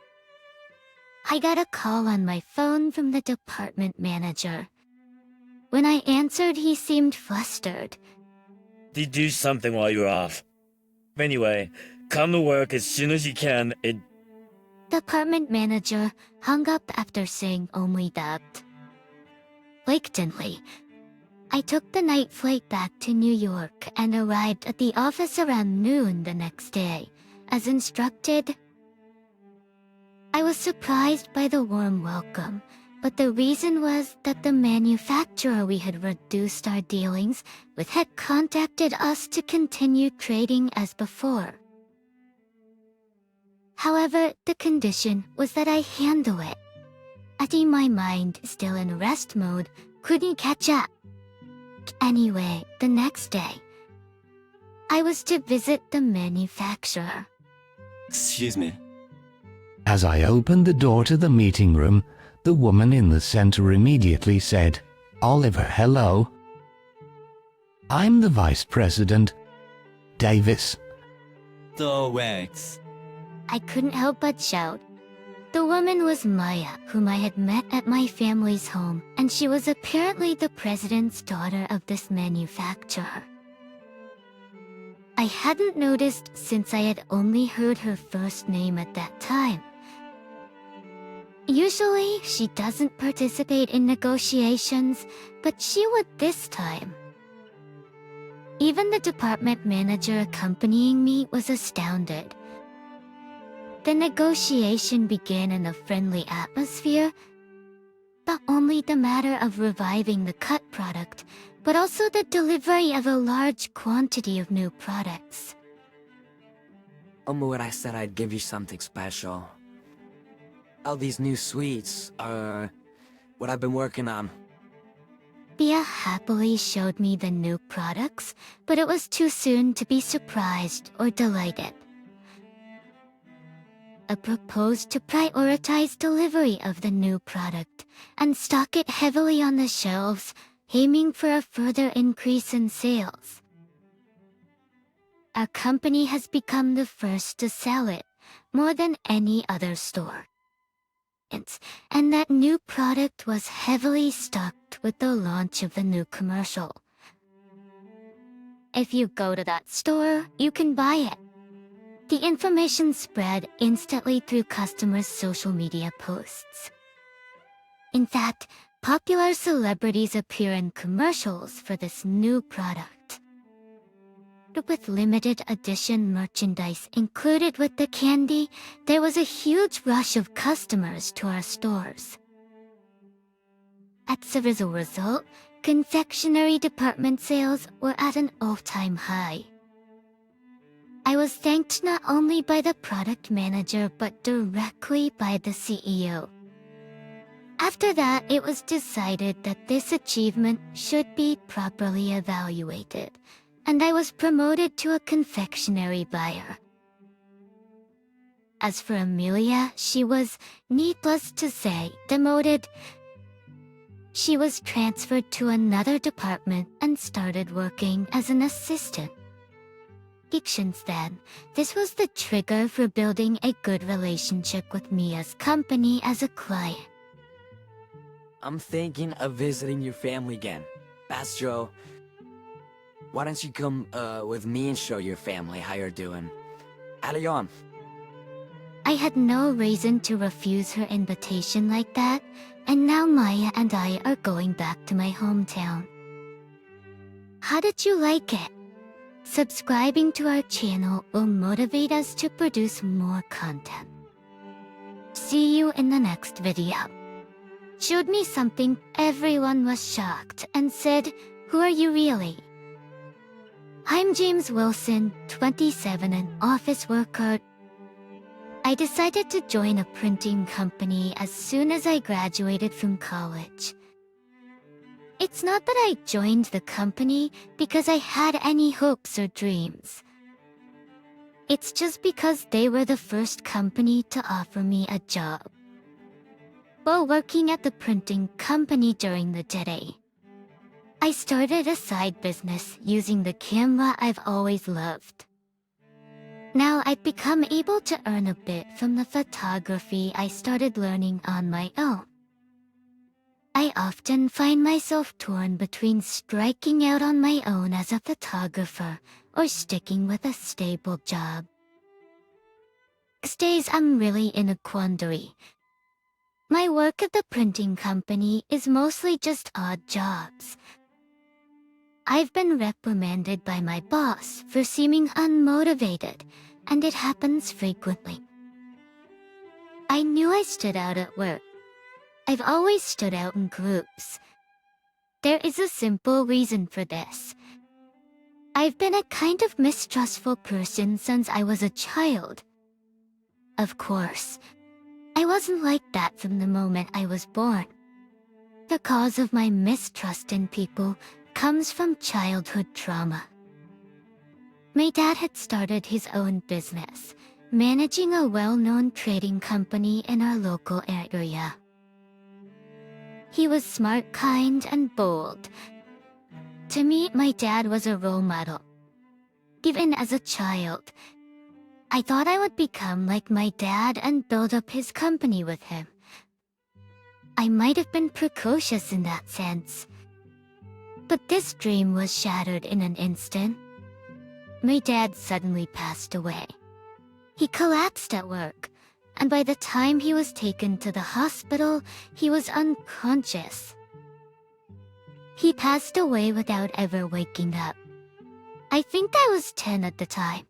I got a call on my phone from the department manager. When I answered, he seemed flustered. Did you do something while you were off? Anyway, come to work as soon as you can. Department manager hung up after saying only that. Blatantly, I took the night flight back to New York and arrived at the office around noon the next day, as instructed. I was surprised by the warm welcome, but the reason was that the manufacturer we had reduced our dealings with had contacted us to continue trading as before. However, the condition was that I handle it. My mind, still in rest mode, couldn't catch up. Anyway, the next day, I was to visit the manufacturer. Excuse me. As I opened the door to the meeting room, the woman in the center immediately said, "Oliver, hello. I'm the Vice President, Davis." Thanks. I couldn't help but shout. The woman was Maya, whom I had met at my family's home, and she was apparently the president's daughter of this manufacturer. I hadn't noticed since I had only heard her first name at that time. Usually, she doesn't participate in negotiations, but she would this time. Even the department manager accompanying me was astounded. The negotiation began in a friendly atmosphere, not only the matter of reviving the cut product, but also the delivery of a large quantity of new products. What I said I'd give you something special. All these new sweets are what I've been working on. Bia happily showed me the new products, but it was too soon to be surprised or delighted. I proposed to prioritize delivery of the new product and stock it heavily on the shelves, aiming for a further increase in sales. Our company has become the first to sell it, more than any other store. And that new product was heavily stocked with the launch of the new commercial. If you go to that store, you can buy it. The information spread instantly through customers' social media posts. In fact, popular celebrities appear in commercials for this new product. With limited edition merchandise included with the candy, there was a huge rush of customers to our stores. As a result, confectionery department sales were at an all-time high. I was thanked not only by the product manager but directly by the CEO. After that, it was decided that this achievement should be properly evaluated, and I was promoted to a confectionery buyer. As for Amelia, she was, needless to say, demoted. She was transferred to another department and started working as an assistant. Since then, this was the trigger for building a good relationship with Mia's company as a client. I'm thinking of visiting your family again. Bastro, why don't you come with me and show your family how you're doing? Adion. I had no reason to refuse her invitation like that, and now Maya and I are going back to my hometown. How did you like it? Subscribing to our channel will motivate us to produce more content. See you in the next video. Showed me something, everyone was shocked and said, "Who are you really?" I'm James Wilson, 27, an office worker. I decided to join a printing company as soon as I graduated from college. It's not that I joined the company because I had any hopes or dreams. It's just because they were the first company to offer me a job. While working at the printing company during the day, I started a side business using the camera I've always loved. Now I've become able to earn a bit from the photography I started learning on my own. I often find myself torn between striking out on my own as a photographer or sticking with a stable job. These days I'm really in a quandary. My work at the printing company is mostly just odd jobs. I've been reprimanded by my boss for seeming unmotivated, and it happens frequently. I knew I stood out at work. I've always stood out in groups. There is a simple reason for this. I've been a kind of mistrustful person since I was a child. Of course, I wasn't like that from the moment I was born. The cause of my mistrust in people comes from childhood trauma. My dad had started his own business, managing a well-known trading company in our local area. He was smart, kind, and bold. To me, my dad was a role model. Even as a child, I thought I would become like my dad and build up his company with him. I might have been precocious in that sense. But this dream was shattered in an instant. My dad suddenly passed away. He collapsed at work, and by the time he was taken to the hospital, he was unconscious. He passed away without ever waking up. I think I was 10 at the time.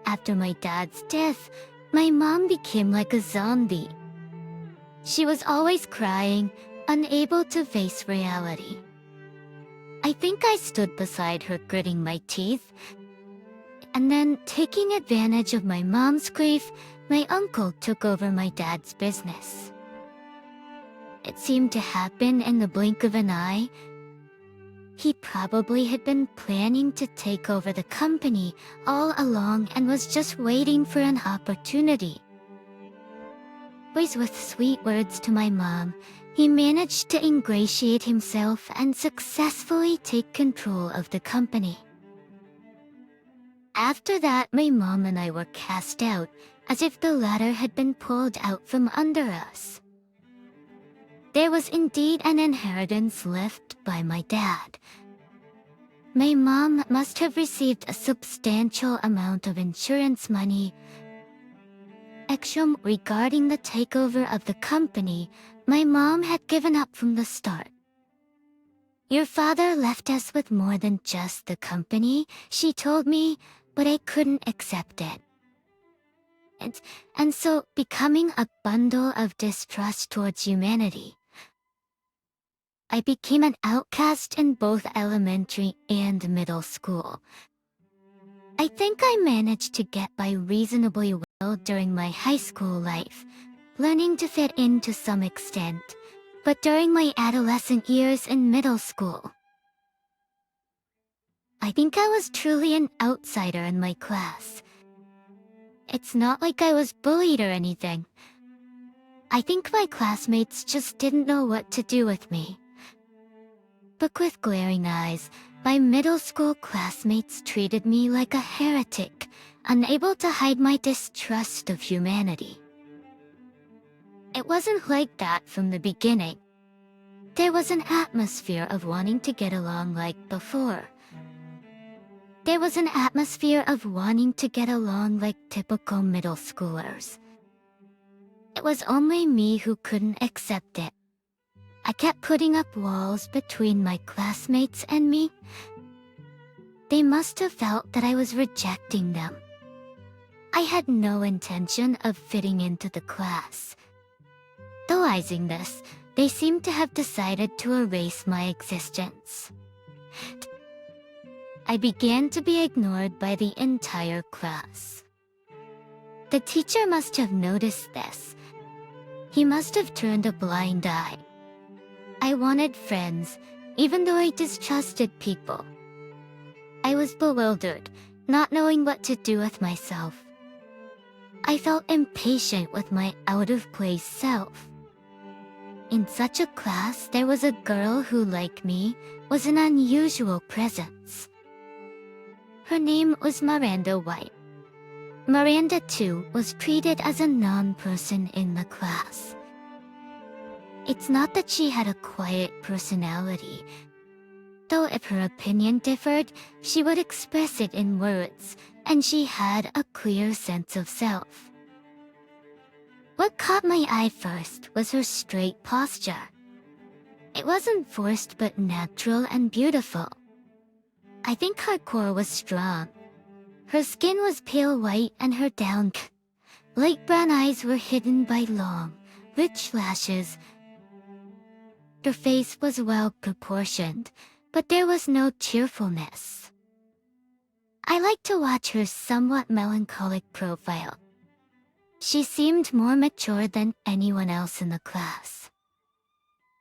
After my dad's death, my mom became like a zombie. She was always crying, unable to face reality. I think I stood beside her gritting my teeth, and then, taking advantage of my mom's grief, my uncle took over my dad's business. It seemed to happen in the blink of an eye. He probably had been planning to take over the company all along and was just waiting for an opportunity. Always with sweet words to my mom, he managed to ingratiate himself and successfully take control of the company. After that, my mom and I were cast out, as if the ladder had been pulled out from under us. There was indeed an inheritance left by my dad. My mom must have received a substantial amount of insurance money. Regarding the takeover of the company, my mom had given up from the start. "Your father left us with more than just the company," she told me, but I couldn't accept it. And so, becoming a bundle of distrust towards humanity, I became an outcast in both elementary and middle school. I think I managed to get by reasonably well during my high school life, learning to fit in to some extent, but during my adolescent years in middle school, I think I was truly an outsider in my class. It's not like I was bullied or anything. I think my classmates just didn't know what to do with me. But with glaring eyes, my middle school classmates treated me like a heretic, unable to hide my distrust of humanity. It wasn't like that from the beginning. There was an atmosphere of wanting to get along like before. There was an atmosphere of wanting to get along like typical middle schoolers. It was only me who couldn't accept it. I kept putting up walls between my classmates and me. They must have felt that I was rejecting them. I had no intention of fitting into the class. Realizing this, they seemed to have decided to erase my existence. I began to be ignored by the entire class. The teacher must have noticed this. He must have turned a blind eye. I wanted friends, even though I distrusted people. I was bewildered, not knowing what to do with myself. I felt impatient with my out-of-place self. In such a class, there was a girl who, like me, was an unusual presence. Her name was Miranda White. Miranda, too, was treated as a non-person in the class. It's not that she had a quiet personality, though if her opinion differed, she would express it in words, and she had a clear sense of self. What caught my eye first was her straight posture. It wasn't forced but natural and beautiful. I think her core was strong. Her skin was pale white and her light brown eyes were hidden by long, rich lashes. Her face was well proportioned, but there was no cheerfulness. I liked to watch her somewhat melancholic profile. She seemed more mature than anyone else in the class.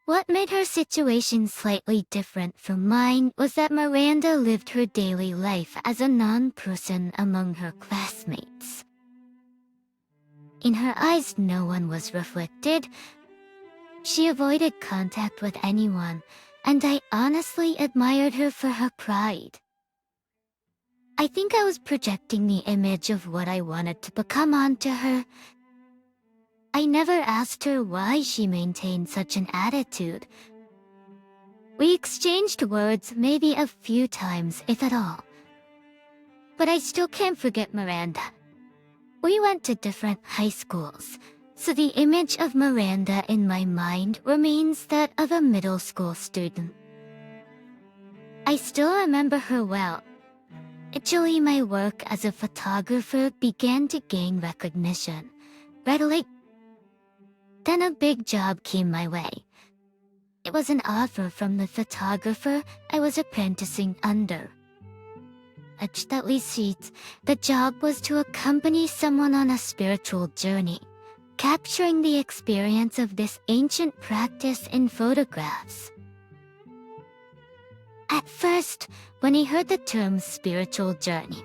What made her situation slightly different from mine was that Miranda lived her daily life as a non-person among her classmates. In her eyes, no one was reflected. She avoided contact with anyone, and I honestly admired her for her pride. I think I was projecting the image of what I wanted to become onto her. I never asked her why she maintained such an attitude. We exchanged words maybe a few times, if at all. But I still can't forget Miranda. We went to different high schools, so the image of Miranda in my mind remains that of a middle school student. I still remember her well. Eventually, my work as a photographer began to gain recognition. Readily. Then a big job came my way. It was an offer from the photographer I was apprenticing under. At least the job was to accompany someone on a spiritual journey, capturing the experience of this ancient practice in photographs. At first, when he heard the term spiritual journey,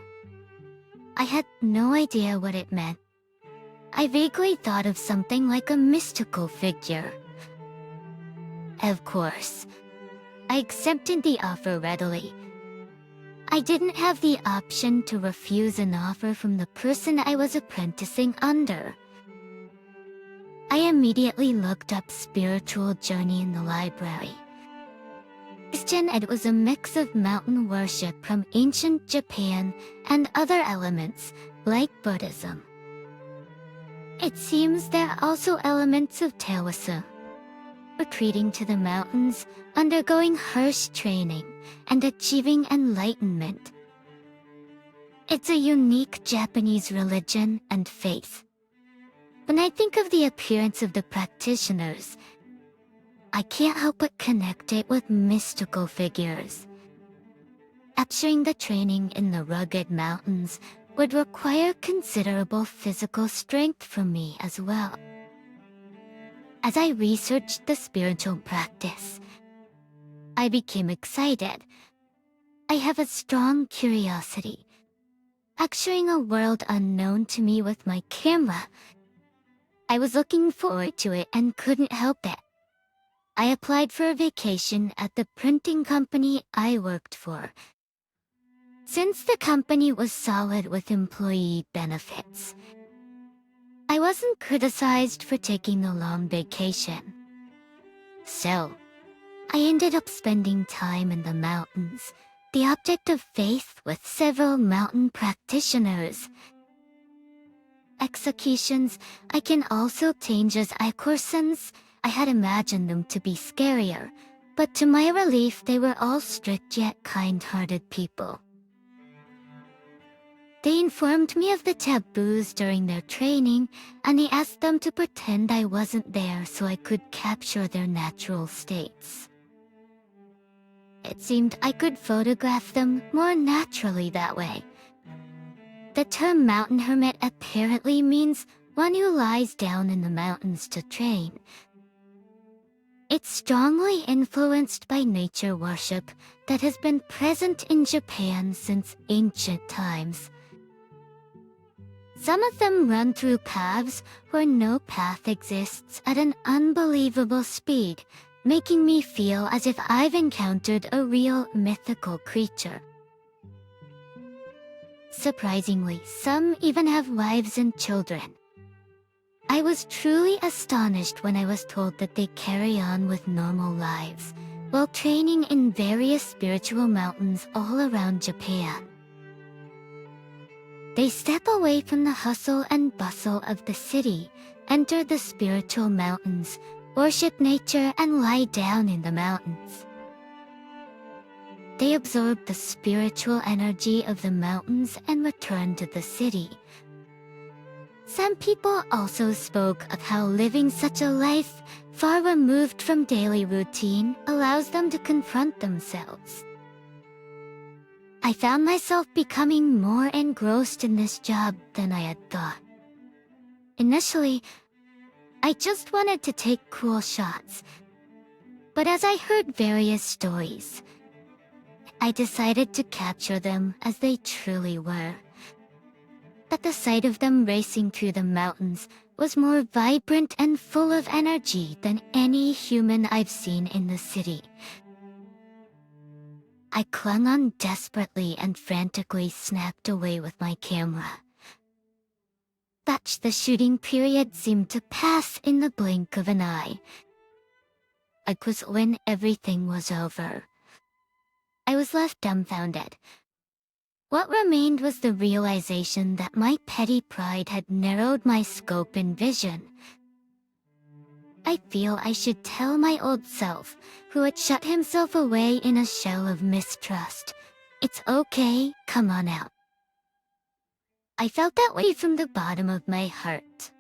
I had no idea what it meant. I vaguely thought of something like a mystical figure. Of course, I accepted the offer readily. I didn't have the option to refuse an offer from the person I was apprenticing under. I immediately looked up spiritual journey in the library. It was a mix of mountain worship from ancient Japan and other elements, like Buddhism. It seems there are also elements of Taoism. Retreating to the mountains, undergoing harsh training, and achieving enlightenment. It's a unique Japanese religion and faith. When I think of the appearance of the practitioners, I can't help but connect it with mystical figures. Capturing the training in the rugged mountains would require considerable physical strength from me as well. As I researched the spiritual practice, I became excited. I have a strong curiosity. Capturing a world unknown to me with my camera, I was looking forward to it and couldn't help it. I applied for a vacation at the printing company I worked for. Since the company was solid with employee benefits, I wasn't criticized for taking a long vacation. So, I ended up spending time in the mountains, the object of faith with several mountain practitioners. Executions I can also change as icons. I had imagined them to be scarier, but to my relief they were all strict yet kind-hearted people. They informed me of the taboos during their training, and they asked them to pretend I wasn't there so I could capture their natural states. It seemed I could photograph them more naturally that way. The term mountain hermit apparently means one who lies down in the mountains to train. It's strongly influenced by nature worship that has been present in Japan since ancient times. Some of them run through paths where no path exists at an unbelievable speed, making me feel as if I've encountered a real mythical creature. Surprisingly, some even have wives and children. I was truly astonished when I was told that they carry on with normal lives, while training in various spiritual mountains all around Japan. They step away from the hustle and bustle of the city, enter the spiritual mountains, worship nature, and lie down in the mountains. They absorb the spiritual energy of the mountains and return to the city. Some people also spoke of how living such a life, far removed from daily routine, allows them to confront themselves. I found myself becoming more engrossed in this job than I had thought. Initially, I just wanted to take cool shots, but as I heard various stories, I decided to capture them as they truly were. That the sight of them racing through the mountains was more vibrant and full of energy than any human I've seen in the city. I clung on desperately and frantically snapped away with my camera. The shooting period seemed to pass in the blink of an eye. It was when everything was over. I was left dumbfounded. What remained was the realization that my petty pride had narrowed my scope and vision. I feel I should tell my old self, who had shut himself away in a shell of mistrust. It's okay, come on out. I felt that way from the bottom of my heart.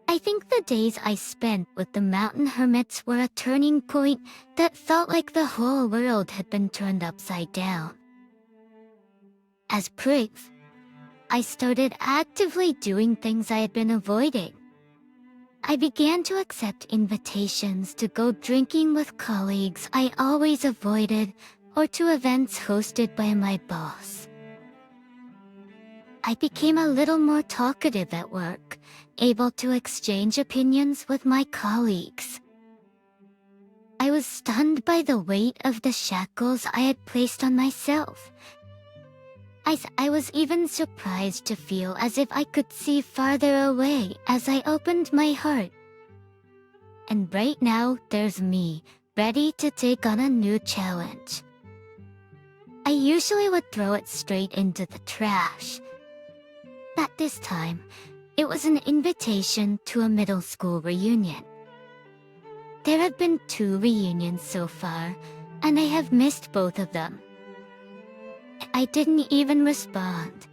I think the days I spent with the mountain hermits were a turning point that felt like the whole world had been turned upside down. As proof, I started actively doing things I had been avoiding. I began to accept invitations to go drinking with colleagues I always avoided, or to events hosted by my boss. I became a little more talkative at work, able to exchange opinions with my colleagues. I was stunned by the weight of the shackles I had placed on myself. I was even surprised to feel as if I could see farther away as I opened my heart. And right now, there's me, ready to take on a new challenge. I usually would throw it straight into the trash. But this time, it was an invitation to a middle school reunion. There have been 2 reunions so far, and I have missed both of them. I didn't even respond.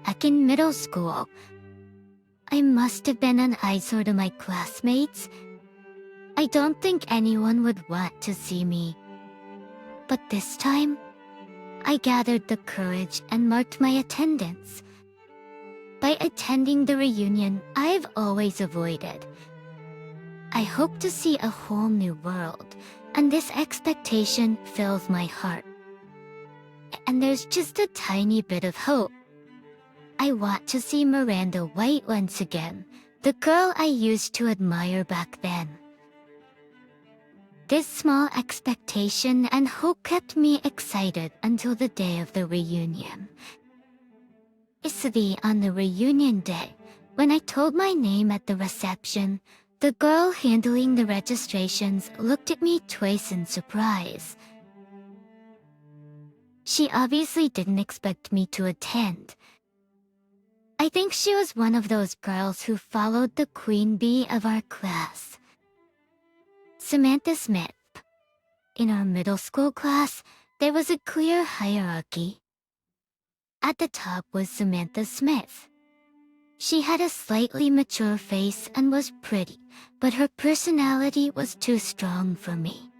Back in middle school, I must have been an eyesore to my classmates. I don't think anyone would want to see me. But this time, I gathered the courage and marked my attendance. By attending the reunion I've always avoided, I hope to see a whole new world, and this expectation fills my heart. And there's just a tiny bit of hope. I want to see Miranda White once again, the girl I used to admire back then. This small expectation and hope kept me excited until the day of the reunion. On the reunion day, when I told my name at the reception, the girl handling the registrations looked at me twice in surprise. She obviously didn't expect me to attend. I think she was one of those girls who followed the queen bee of our class, Samantha Smith. In our middle school class, there was a clear hierarchy. At the top was Samantha Smith. She had a slightly mature face and was pretty, but her personality was too strong for me.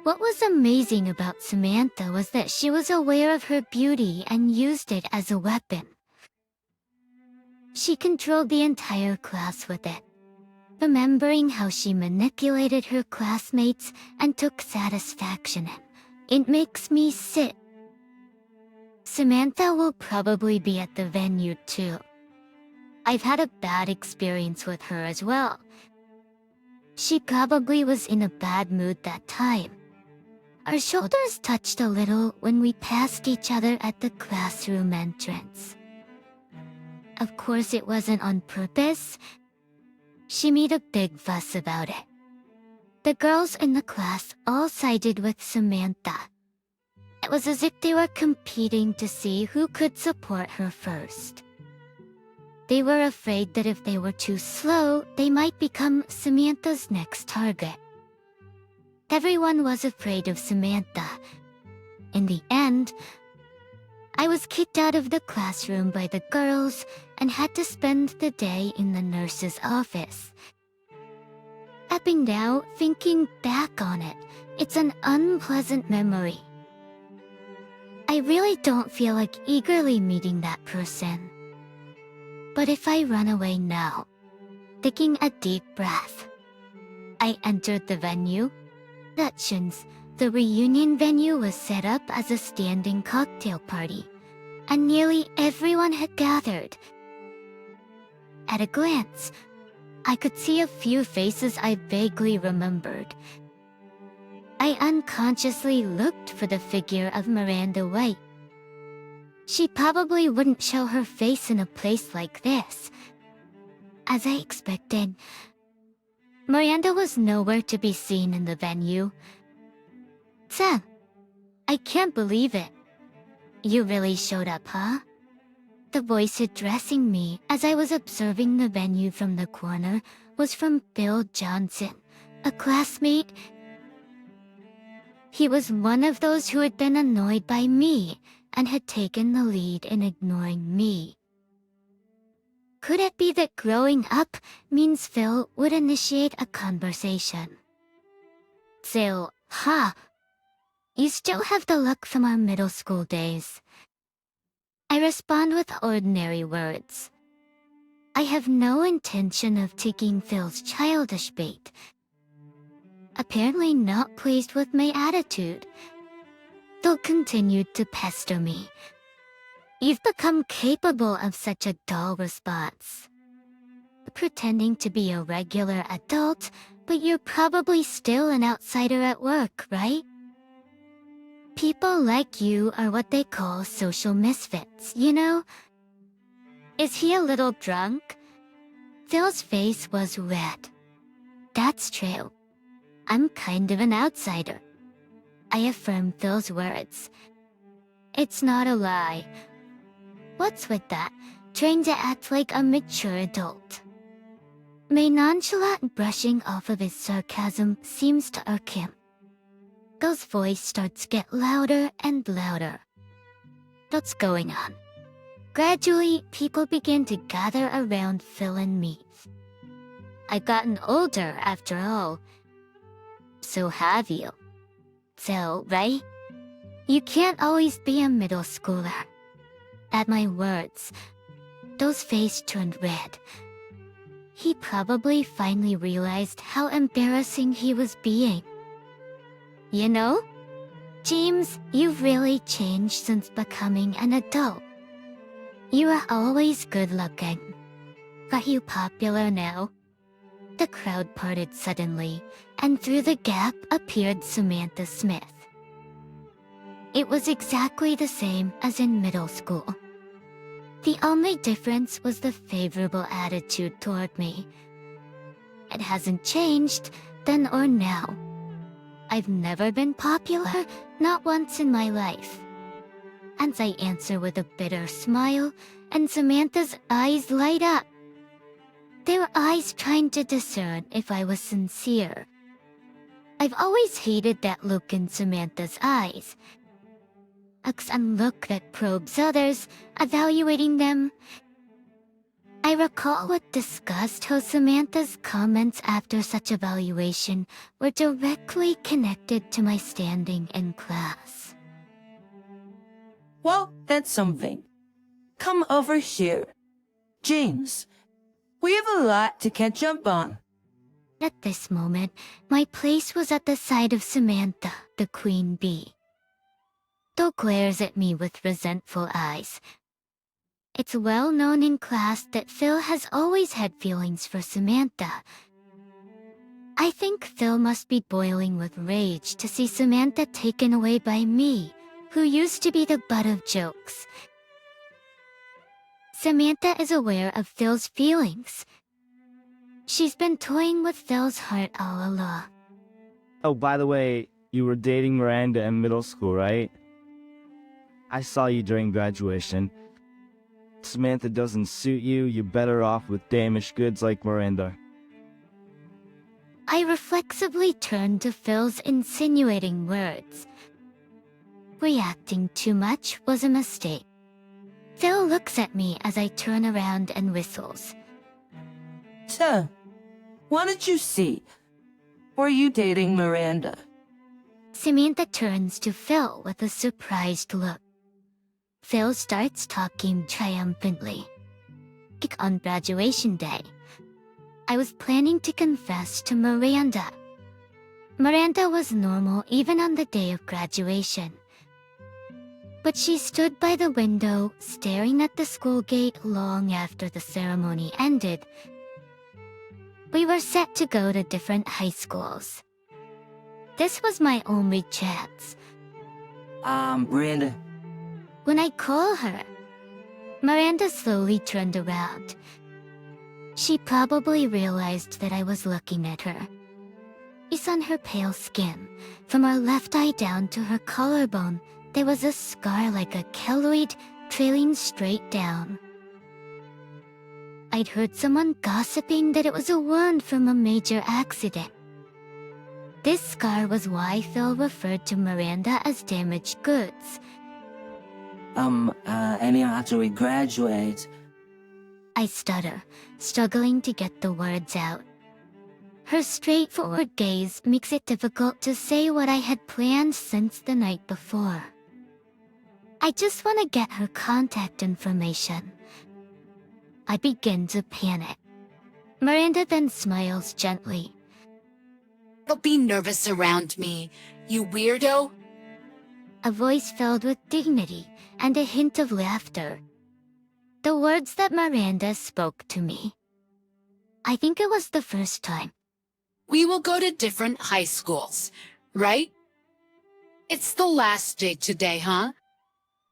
What was amazing about Samantha was that she was aware of her beauty and used it as a weapon. She controlled the entire class with it, remembering how she manipulated her classmates and took satisfaction in. It makes me sick. Samantha will probably be at the venue too. I've had a bad experience with her as well. She probably was in a bad mood that time. Our shoulders touched a little when we passed each other at the classroom entrance. Of course, it wasn't on purpose. She made a big fuss about it. The girls in the class all sided with Samantha. It was as if they were competing to see who could support her first. They were afraid that if they were too slow, they might become Samantha's next target. Everyone was afraid of Samantha. In the end, I was kicked out of the classroom by the girls and had to spend the day in the nurse's office. Epping now, thinking back on it, it's an unpleasant memory. I really don't feel like eagerly meeting that person. But if I run away now, taking a deep breath, I entered the venue. Retribution's, the reunion venue was set up as a standing cocktail party, and nearly everyone had gathered. At a glance, I could see a few faces I vaguely remembered. I unconsciously looked for the figure of Miranda White. She probably wouldn't show her face in a place like this. As I expected, Miranda was nowhere to be seen in the venue. Sam, I can't believe it. You really showed up, huh? The voice addressing me as I was observing the venue from the corner was from Bill Johnson, a classmate. He was one of those who had been annoyed by me and had taken the lead in ignoring me. Could it be that growing up means Phil would initiate a conversation? Phil, huh? You still have the look from our middle school days. I respond with ordinary words. I have no intention of taking Phil's childish bait. Apparently not pleased with my attitude, Phil continued to pester me. You've become capable of such a dull response. Pretending to be a regular adult, but you're probably still an outsider at work, right? People like you are what they call social misfits, you know? Is he a little drunk? Phil's face was red. That's true. I'm kind of an outsider. I affirmed Phil's words. It's not a lie. What's with that? Trying to act like a mature adult. My nonchalant brushing off of his sarcasm seems to irk him. Phil's voice starts to get louder and louder. What's going on? Gradually, people begin to gather around Phil and me. I've gotten older after all. So have you. Phil, right? You can't always be a middle schooler. At my words, Phil's face turned red. He probably finally realized how embarrassing he was being. You know, James, you've really changed since becoming an adult. You were always good-looking. Are you popular now? The crowd parted suddenly, and through the gap appeared Samantha Smith. It was exactly the same as in middle school. The only difference was the favorable attitude toward me. It hasn't changed then or now. I've never been popular, not once in my life. And I answer with a bitter smile, and Samantha's eyes light up. They were eyes trying to discern if I was sincere. I've always hated that look in Samantha's eyes. acts and look that probes others, evaluating them. I recall with disgust how Samantha's comments after such evaluation were directly connected to my standing in class. Well, that's something. Come over here. James, we have a lot to catch up on. At this moment, my place was at the side of Samantha, the queen bee. Though glares at me with resentful eyes. It's well known in class that Phil has always had feelings for Samantha. I think Phil must be boiling with rage to see Samantha taken away by me, who used to be the butt of jokes. Samantha is aware of Phil's feelings. She's been toying with Phil's heart all along. Oh, by the way, you were dating Miranda in middle school, right? I saw you during graduation. Samantha doesn't suit you, you're better off with damaged goods like Miranda. I reflexively turned to Phil's insinuating words. Reacting too much was a mistake. Phil looks at me as I turn around and whistles. So, what did you see? Were you dating Miranda? Samantha turns to Phil with a surprised look. Phil starts talking triumphantly. On graduation day, I was planning to confess to Miranda. Miranda was normal even on the day of graduation. But she stood by the window, staring at the school gate long after the ceremony ended. We were set to go to different high schools. This was my only chance. Miranda. When I call her, Miranda slowly turned around. She probably realized that I was looking at her. It's on her pale skin. From her left eye down to her collarbone, there was a scar like a keloid trailing straight down. I'd heard someone gossiping that it was a wound from a major accident. This scar was why Phil referred to Miranda as damaged goods. Any after we graduate. I stutter, struggling to get the words out. Her straightforward gaze makes it difficult to say what I had planned since the night before. I just want to get her contact information. I begin to panic. Miranda then smiles gently. Don't be nervous around me, you weirdo. A voice filled with dignity and a hint of laughter. The words that Miranda spoke to me. I think it was the first time. We will go to different high schools, right? It's the last day today, huh?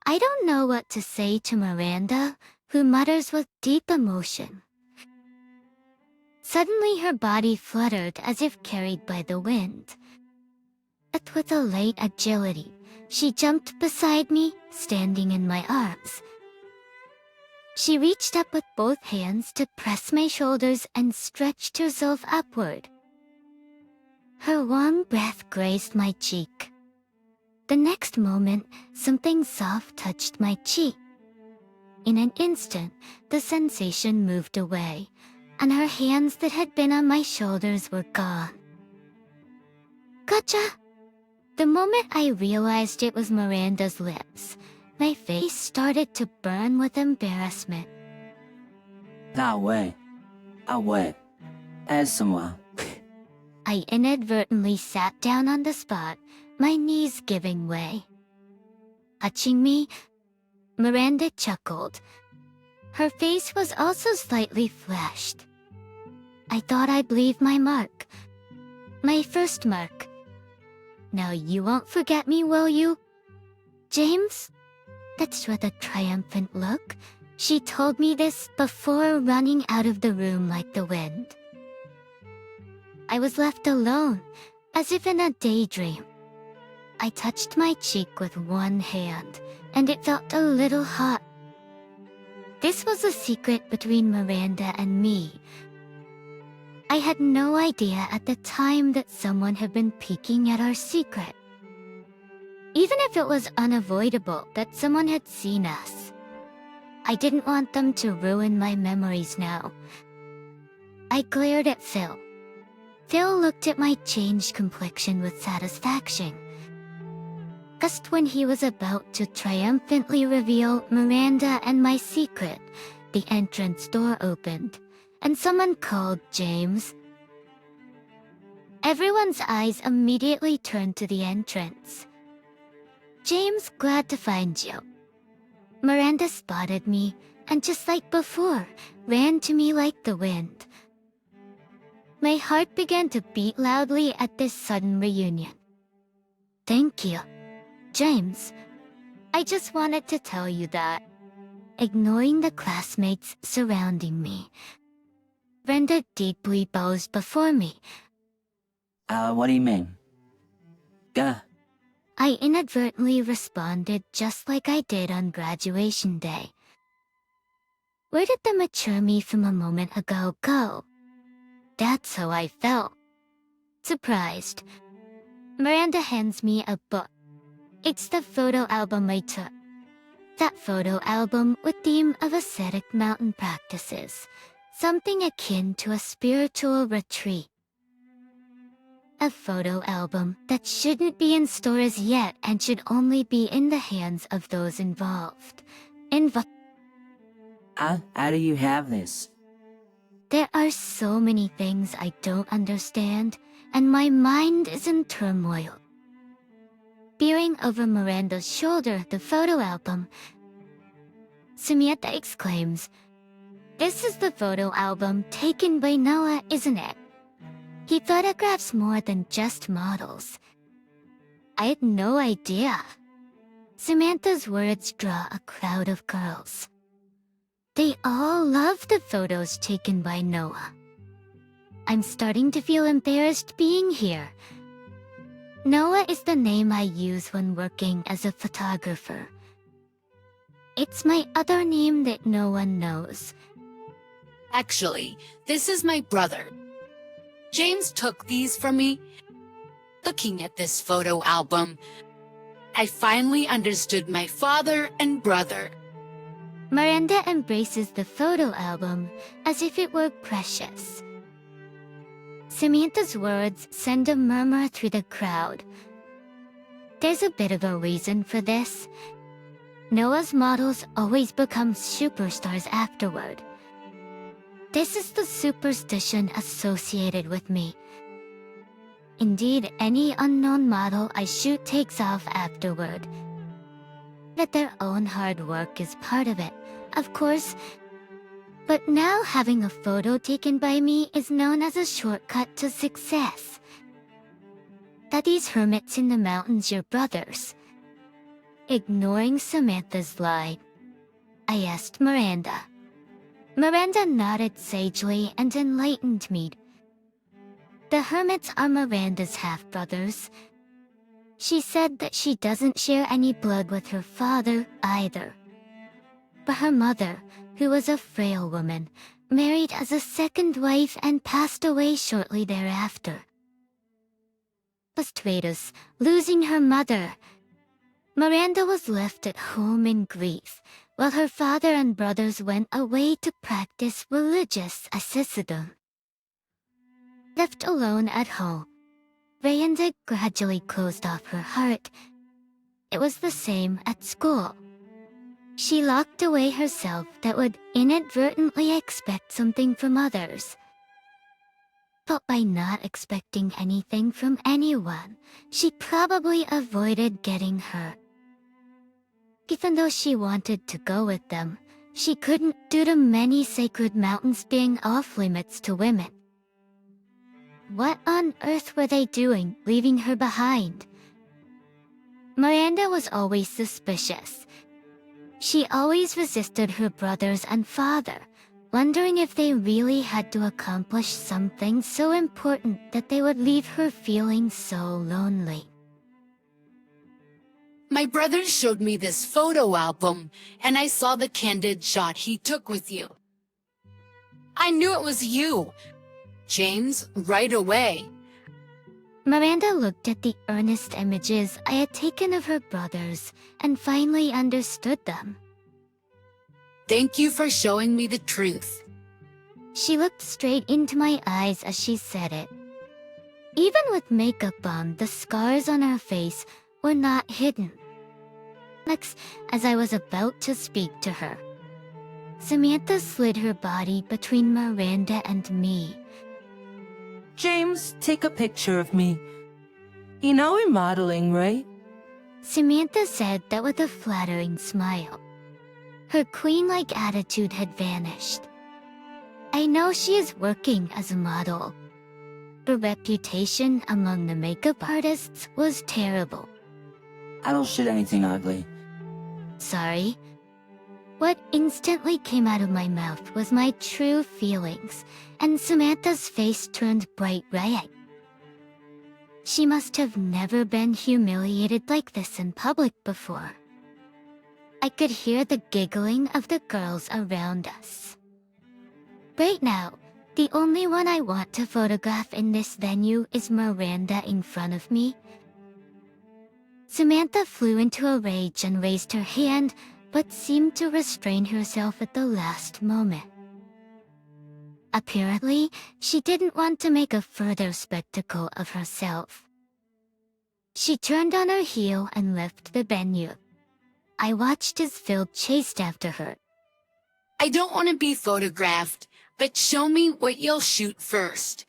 I don't know what to say to Miranda, who mutters with deep emotion. Suddenly her body fluttered as if carried by the wind. But with a light agility, she jumped beside me, standing in my arms. She reached up with both hands to press my shoulders and stretched herself upward. Her warm breath grazed my cheek. The next moment, something soft touched my cheek. In an instant, the sensation moved away, and her hands that had been on my shoulders were gone. Gotcha! The moment I realized it was Miranda's lips, my face started to burn with embarrassment. Away. As someone. I inadvertently sat down on the spot, my knees giving way. Touching me, Miranda chuckled. Her face was also slightly flushed. I thought I'd leave my mark. My first mark. Now you won't forget me, will you? James? That's with a triumphant look. She told me this before running out of the room like the wind. I was left alone, as if in a daydream. I touched my cheek with one hand, and it felt a little hot. This was a secret between Miranda and me. I had no idea at the time that someone had been peeking at our secret. even if it was unavoidable that someone had seen us. I didn't want them to ruin my memories now. I glared at Phil. Phil looked at my changed complexion with satisfaction. Just when he was about to triumphantly reveal Miranda and my secret, the entrance door opened, and someone called James. Everyone's eyes immediately turned to the entrance. James, glad to find you. Miranda spotted me, and just like before, ran to me like the wind. My heart began to beat loudly at this sudden reunion. Thank you, James. I just wanted to tell you that. Ignoring the classmates surrounding me, Brenda deeply bows before me. What do you mean? Duh. I inadvertently responded just like I did on graduation day. Where did the mature me from a moment ago go? That's how I felt. Surprised, Miranda hands me a book. It's the photo album I took. That photo album with theme of ascetic mountain practices, something akin to a spiritual retreat. A photo album that shouldn't be in stores yet and should only be in the hands of those involved. How do you have this? There are so many things I don't understand, and my mind is in turmoil. Peering over Miranda's shoulder the photo album, Samantha exclaims, "This is the photo album taken by Noah, isn't it? He photographs more than just models." I had no idea. Samantha's words draw a crowd of girls. They all love the photos taken by Noah. I'm starting to feel embarrassed being here. Noah is the name I use when working as a photographer. It's my other name that no one knows. Actually, this is my brother. James took these from me. Looking at this photo album, I finally understood my father and brother. Miranda embraces the photo album as if it were precious. Samantha's words send a murmur through the crowd. There's a bit of a reason for this. Noah's models always become superstars afterward. This is the superstition associated with me. Indeed, any unknown model I shoot takes off afterward. That their own hard work is part of it, of course. But now having a photo taken by me is known as a shortcut to success. That these hermits in the mountains your brothers. Ignoring Samantha's lie, I asked Miranda. Miranda nodded sagely and enlightened me. The hermits are Miranda's half-brothers. She said that she doesn't share any blood with her father either. But her mother, who was a frail woman, married as a second wife and passed away shortly thereafter. Frustratus, losing her mother, Miranda was left at home in grief, while her father and brothers went away to practice religious asceticism. Left alone at home, Miranda gradually closed off her heart. It was the same at school. She locked away herself that would inadvertently expect something from others. But by not expecting anything from anyone, she probably avoided getting hurt. Even though she wanted to go with them, she couldn't due to many sacred mountains being off-limits to women. What on earth were they doing, leaving her behind? Miranda was always suspicious. She always resisted her brothers and father, wondering if they really had to accomplish something so important that they would leave her feeling so lonely. My brother showed me this photo album, and I saw the candid shot he took with you. I knew it was you, James, right away. Miranda looked at the earnest images I had taken of her brothers and finally understood them. Thank you for showing me the truth. She looked straight into my eyes as she said it. Even with makeup on, the scars on her face were not hidden. Next, as I was about to speak to her, Samantha slid her body between Miranda and me. James, take a picture of me. You know we're modeling, right? Samantha said that with a flattering smile. Her queen-like attitude had vanished. I know she is working as a model. Her reputation among the makeup artists was terrible. I don't shoot anything ugly. Sorry. What instantly came out of my mouth was my true feelings, and Samantha's face turned bright red. She must have never been humiliated like this in public before. I could hear the giggling of the girls around us. Right now, the only one I want to photograph in this venue is Miranda in front of me. Samantha flew into a rage and raised her hand, but seemed to restrain herself at the last moment. Apparently, she didn't want to make a further spectacle of herself. She turned on her heel and left the venue. I watched as Phil chased after her. I don't want to be photographed, but show me what you'll shoot first.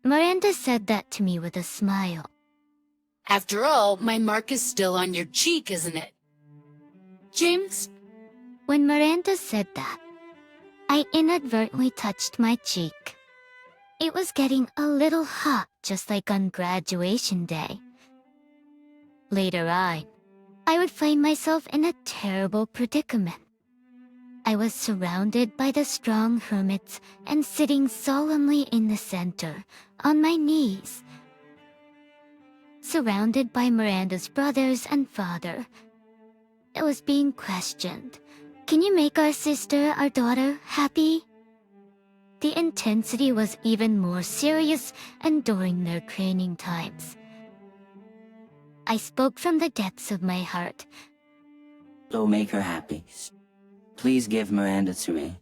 Miranda said that to me with a smile. After all, my mark is still on your cheek, isn't it? James? When Miranda said that, I inadvertently touched my cheek. It was getting a little hot, just like on graduation day. Later on, I would find myself in a terrible predicament. I was surrounded by the strong hermits and sitting solemnly in the center, on my knees. Surrounded by Miranda's brothers and father, I was being questioned. Can you make our sister, our daughter, happy? The intensity was even more serious and during their training times. I spoke from the depths of my heart. Don't make her happy. Please give Miranda to me.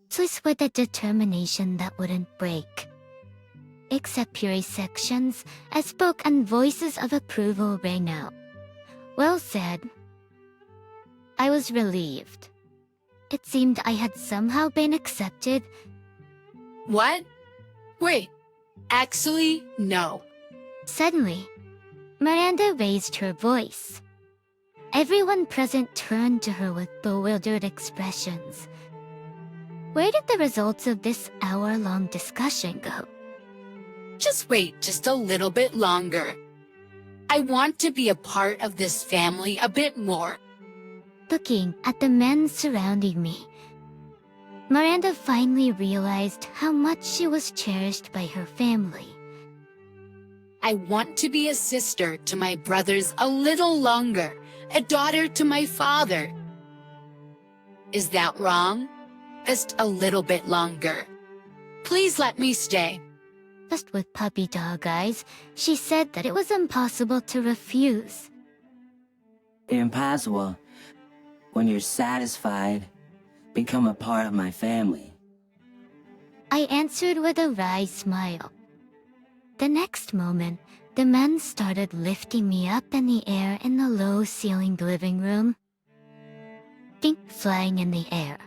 This with a determination that wouldn't break. Except Puri's sections, I spoke and voices of approval rang out. Well said. I was relieved. It seemed I had somehow been accepted. What? Wait, actually, no. Suddenly, Miranda raised her voice. Everyone present turned to her with bewildered expressions. Where did the results of this hour-long discussion go? Just wait just a little bit longer. I want to be a part of this family a bit more. Looking at the men surrounding me, Miranda finally realized how much she was cherished by her family. I want to be a sister to my brothers a little longer, a daughter to my father. Is that wrong? Just a little bit longer. Please let me stay. Just with puppy dog eyes, she said that it was impossible to refuse. Impossible. When you're satisfied, become a part of my family. I answered with a wry smile. The next moment, the men started lifting me up in the air in the low-ceilinged living room. Think flying in the air.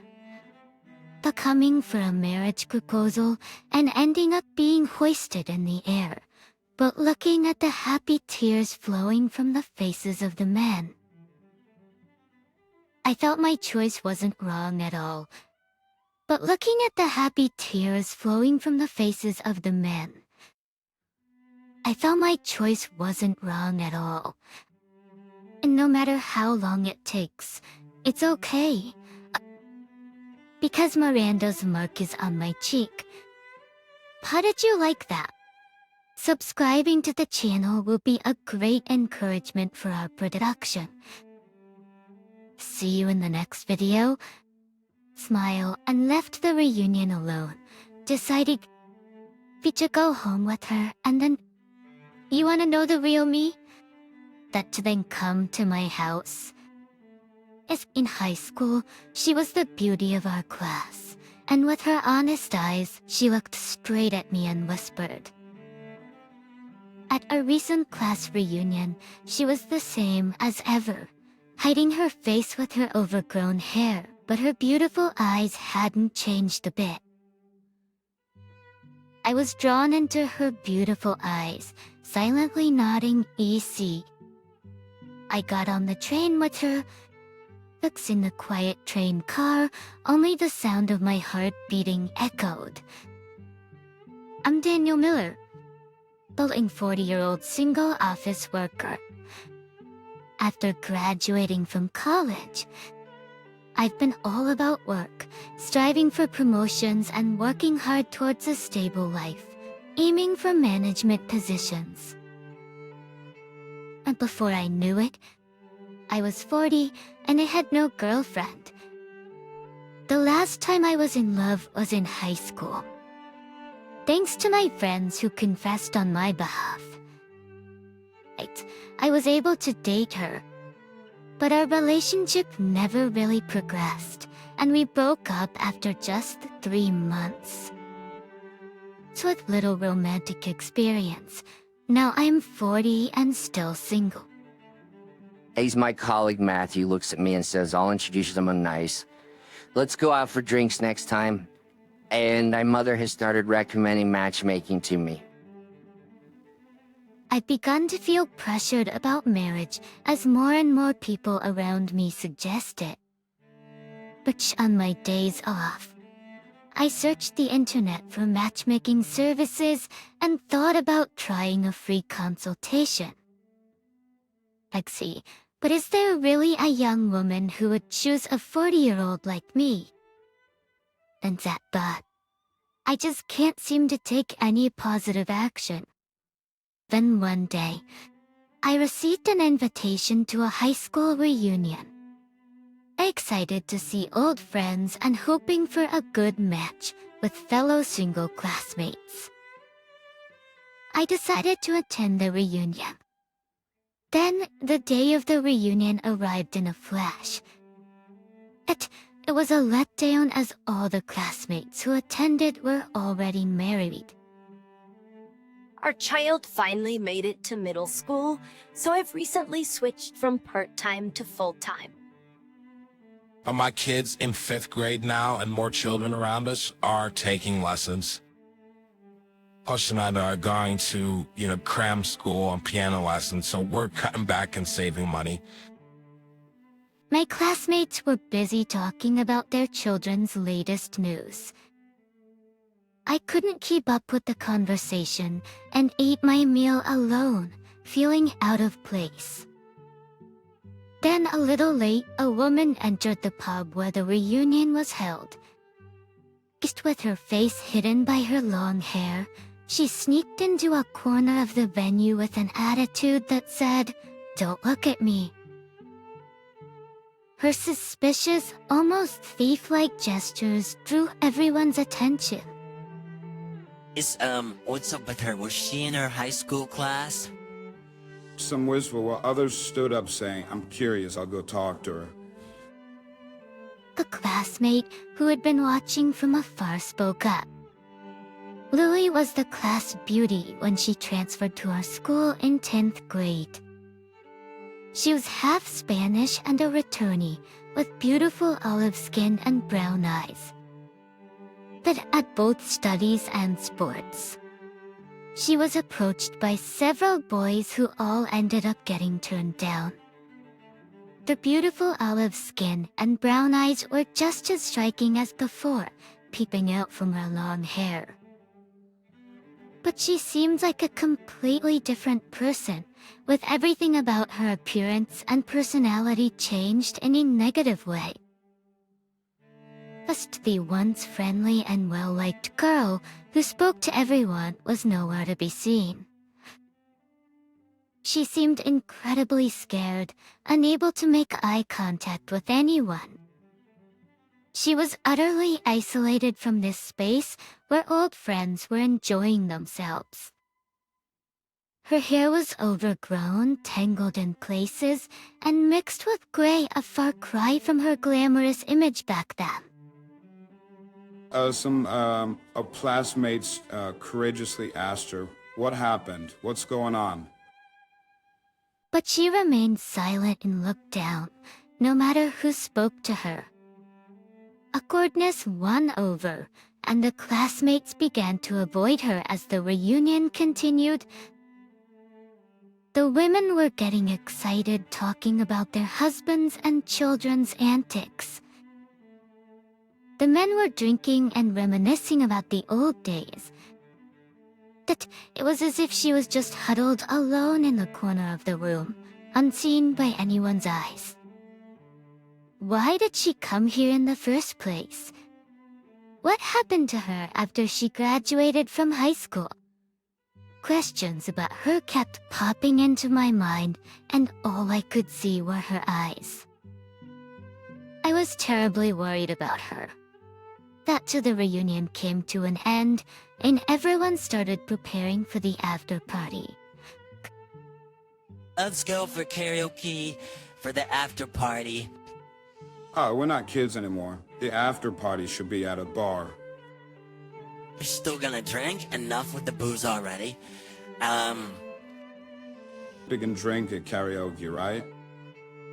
Becoming for a marriage proposal and ending up being hoisted in the air, but looking at the happy tears flowing from the faces of the men. I felt my choice wasn't wrong at all, but looking at the happy tears flowing from the faces of the men, I felt my choice wasn't wrong at all. And no matter how long it takes, it's okay. Because Miranda's mark is on my cheek. How did you like that? Subscribing to the channel will be a great encouragement for our production. See you in the next video. Smile and left the reunion alone, deciding to go home with her and then You wanna know the real me? That to then come to my house. As in high school, she was the beauty of our class, and with her honest eyes, she looked straight at me and whispered. At a recent class reunion, she was the same as ever, hiding her face with her overgrown hair, but her beautiful eyes hadn't changed a bit. I was drawn into her beautiful eyes, silently nodding EC. I got on the train with her, looks in the quiet train car, only the sound of my heart beating echoed. I'm Daniel Miller, building 40-year-old single office worker. After graduating from college, I've been all about work, striving for promotions and working hard towards a stable life, aiming for management positions. And before I knew it, I was 40 and I had no girlfriend. The last time I was in love was in high school. Thanks to my friends who confessed on my behalf, I was able to date her. But our relationship never really progressed, and we broke up after just 3 months. So with little romantic experience, now I'm 40 and still single. He's my colleague Matthew, looks at me and says, I'll introduce someone nice. Let's go out for drinks next time. And my mother has started recommending matchmaking to me. I've begun to feel pressured about marriage as more and more people around me suggest it. But on my days off, I searched the internet for matchmaking services and thought about trying a free consultation. Lexi, but is there really a young woman who would choose a 40-year-old like me? And that but I just can't seem to take any positive action. Then one day, I received an invitation to a high school reunion. Excited to see old friends and hoping for a good match with fellow single classmates. I decided to attend the reunion. Then, the day of the reunion arrived in a flash. It was a letdown as all the classmates who attended were already married. Our child finally made it to middle school, so I've recently switched from part-time to full-time. My kids in 5th grade now, and more children around us are taking lessons. Push and I are going to, cram school on piano lessons, so we're cutting back and saving money. My classmates were busy talking about their children's latest news. I couldn't keep up with the conversation and ate my meal alone, feeling out of place. Then a little late, a woman entered the pub where the reunion was held. Just with her face hidden by her long hair, she sneaked into a corner of the venue with an attitude that said, "Don't look at me." Her suspicious, almost thief-like gestures drew everyone's attention. What's up with her? Was she in her high school class? Some whispered while others stood up saying, I'm curious, I'll go talk to her. A classmate who had been watching from afar spoke up. Louie was the class beauty when she transferred to our school in 10th grade. She was half Spanish and a returnee, with beautiful olive skin and brown eyes. But at both studies and sports, she was approached by several boys who all ended up getting turned down. The beautiful olive skin and brown eyes were just as striking as before, peeping out from her long hair. But she seemed like a completely different person, with everything about her appearance and personality changed in a negative way. Just the once friendly and well-liked girl who spoke to everyone was nowhere to be seen. She seemed incredibly scared, unable to make eye contact with anyone. She was utterly isolated from this space where old friends were enjoying themselves. Her hair was overgrown, tangled in places, and mixed with gray, a far cry from her glamorous image back then. Some of classmates courageously asked her, "What happened? What's going on?" But she remained silent and looked down, no matter who spoke to her. Awkwardness won over, and the classmates began to avoid her as the reunion continued. The women were getting excited, talking about their husbands' and children's antics. The men were drinking and reminiscing about the old days. That it was as if she was just huddled alone in the corner of the room, unseen by anyone's eyes. Why did she come here in the first place? What happened to her after she graduated from high school? Questions about her kept popping into my mind, and all I could see were her eyes. I was terribly worried about her. That too, the reunion came to an end, and everyone started preparing for the after party. Let's go for karaoke for the after party. Oh, we're not kids anymore. The after party should be at a bar. You're still gonna drink? Enough with the booze already. We can drink at karaoke, right?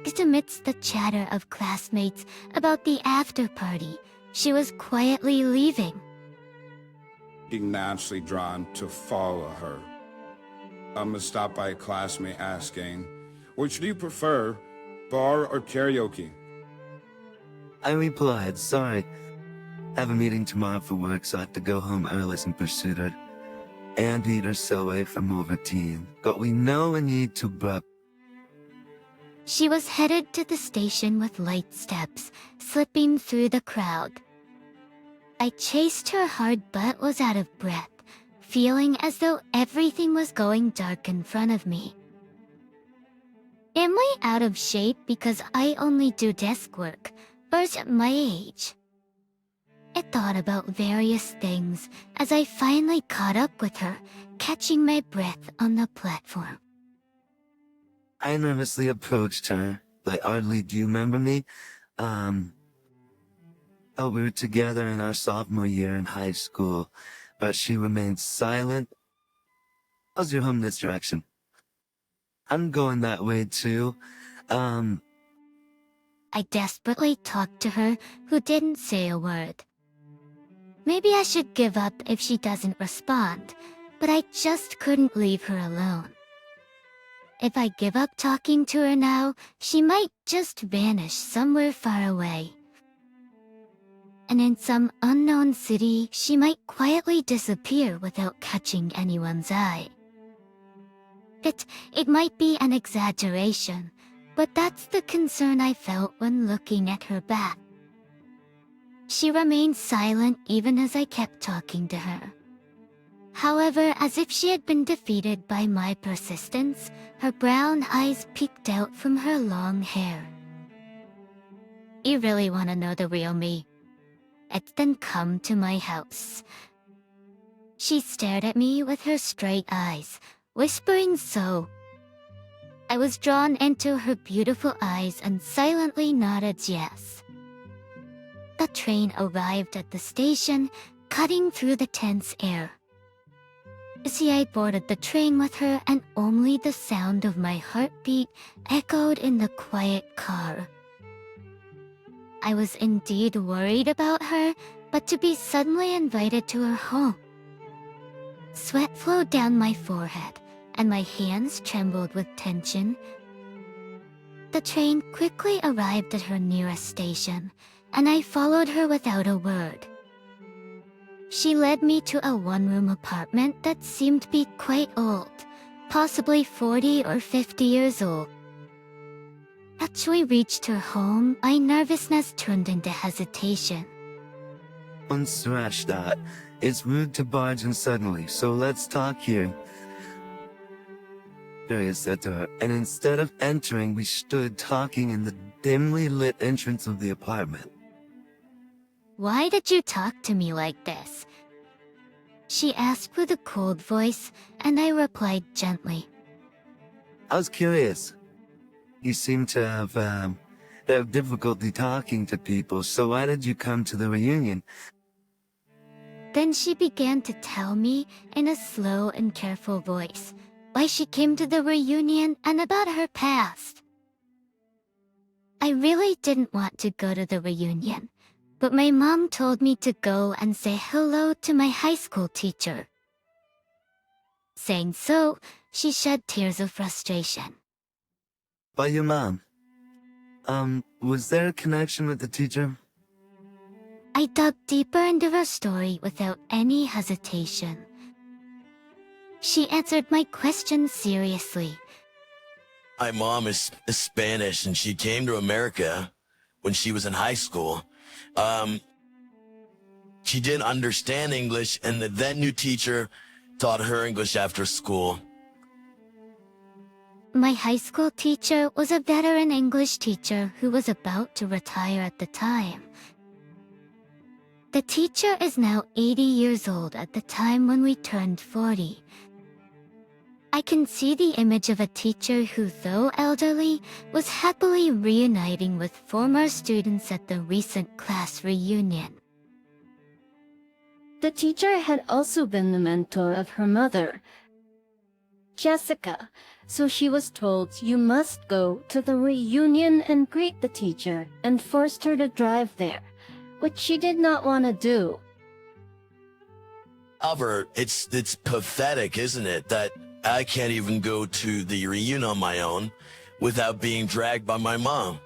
Just amidst the chatter of classmates about the after party, she was quietly leaving. Being naturally drawn to follow her. I'm stopped by a classmate asking, "Which do you prefer, bar or karaoke?" I replied, "Sorry, I have a meeting tomorrow for work, so I have to go home early and pursue her. And eat her so away from over teen. But we know we need to buck." She was headed to the station with light steps, slipping through the crowd. I chased her hard but was out of breath, feeling as though everything was going dark in front of me. Am I out of shape because I only do desk work, or is it my age? I thought about various things as I finally caught up with her, catching my breath on the platform. I nervously approached her, like, "Audley, do you remember me? We were together in our sophomore year in high school," but she remained silent. "How's your home this direction?" "I'm going that way too. I desperately talked to her, who didn't say a word. Maybe I should give up if she doesn't respond, but I just couldn't leave her alone. If I give up talking to her now, she might just vanish somewhere far away. And in some unknown city, she might quietly disappear without catching anyone's eye. It might be an exaggeration, but that's the concern I felt when looking at her back. She remained silent even as I kept talking to her. However, as if she had been defeated by my persistence, her brown eyes peeked out from her long hair. "You really want to know the real me? Then come to my house." She stared at me with her straight eyes, whispering so. I was drawn into her beautiful eyes and silently nodded yes. The train arrived at the station, cutting through the tense air. I boarded the train with her, and only the sound of my heartbeat echoed in the quiet car. I was indeed worried about her, but to be suddenly invited to her home. Sweat flowed down my forehead, and my hands trembled with tension. The train quickly arrived at her nearest station, and I followed her without a word. She led me to a one-room apartment that seemed to be quite old, possibly 40 or 50 years old. As we reached her home, my nervousness turned into hesitation. "Unsmash that. It's rude to barge in suddenly, so let's talk here," Julia said to her, and instead of entering, we stood talking in the dimly lit entrance of the apartment. "Why did you talk to me like this?" She asked with a cold voice, and I replied gently. I was curious. You seem to have difficulty talking to people, so why did you come to the reunion? Then she began to tell me in a slow and careful voice why she came to the reunion and about her past. I really didn't want to go to the reunion, but my mom told me to go and say hello to my high school teacher. Saying so, she shed tears of frustration. By your mom. Was there a connection with the teacher? I dug deeper into her story without any hesitation. She answered my question seriously. My mom is Spanish, and she came to America when she was in high school. She didn't understand English, and the then new teacher taught her English after school. My high school teacher was a veteran English teacher who was about to retire at the time. The teacher is now 80 years old at the time when we turned 40. I can see the image of a teacher who, though elderly, was happily reuniting with former students at the recent class reunion. The teacher had also been the mentor of her mother, Jessica, so she was told you must go to the reunion and greet the teacher, and forced her to drive there, which she did not want to do. Albert, it's pathetic, isn't it, that I can't even go to the reunion on my own without being dragged by my mom.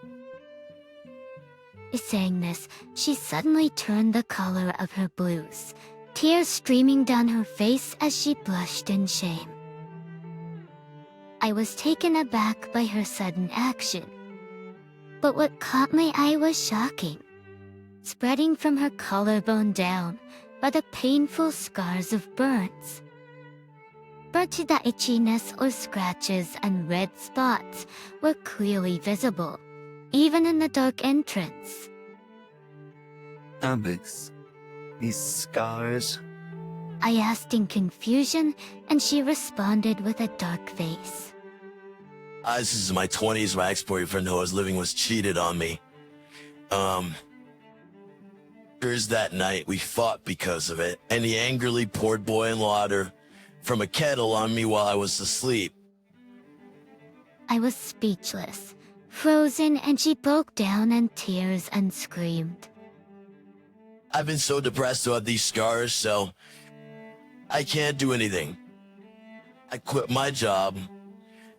Saying this, she suddenly turned the color of her blouse, tears streaming down her face as she blushed in shame. I was taken aback by her sudden action. But what caught my eye was shocking. Spreading from her collarbone down are the painful scars of burns. But the itchiness or scratches and red spots were clearly visible, even in the dark entrance. Alex, these scars? I asked in confusion, and she responded with a dark face. This is my 20s. My ex-boyfriend who I was living with cheated on me. Here's that night we fought because of it, and he angrily poured boiling water from a kettle on me while I was asleep. I was speechless, frozen, and she broke down in tears and screamed. I've been so depressed about these scars, so I can't do anything. I quit my job,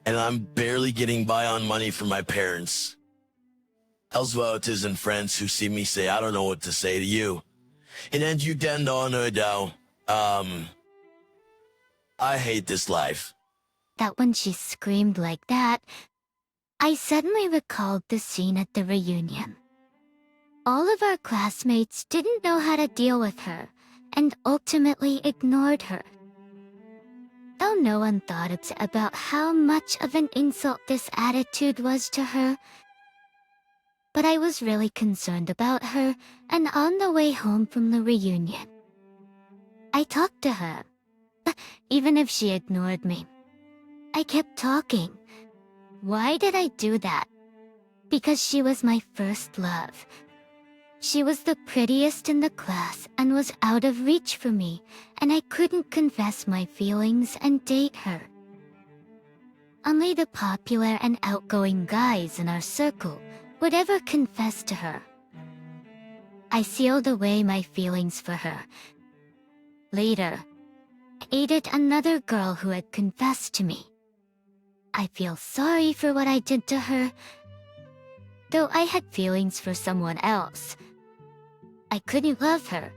and I'm barely getting by on money from my parents. Als relatives and friends who see me say, I don't know what to say to you. And then you den honor down. I hate this life. That when she screamed like that, I suddenly recalled the scene at the reunion. All of our classmates didn't know how to deal with her, and ultimately ignored her. Though no one thought about how much of an insult this attitude was to her, but I was really concerned about her, and on the way home from the reunion, I talked to her, even if she ignored me. I kept talking. Why did I do that? Because she was my first love. She was the prettiest in the class and was out of reach for me, and I couldn't confess my feelings and date her. Only the popular and outgoing guys in our circle would ever confess to her. I sealed away my feelings for her. Later, I dated another girl who had confessed to me. I feel sorry for what I did to her, though I had feelings for someone else. I couldn't love her.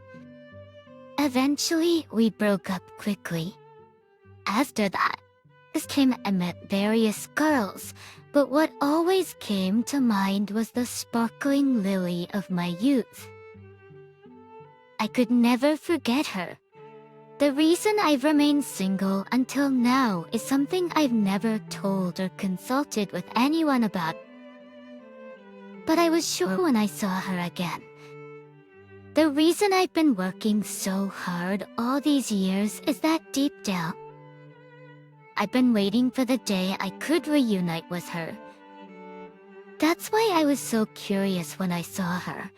Eventually, we broke up quickly. After that, I met various girls, but what always came to mind was the sparkling lily of my youth. I could never forget her. The reason I've remained single until now is something I've never told or consulted with anyone about. But I was sure when I saw her again The reason I've been working so hard all these years is that deep down, I've been waiting for the day I could reunite with her. That's why I was so curious when I saw her.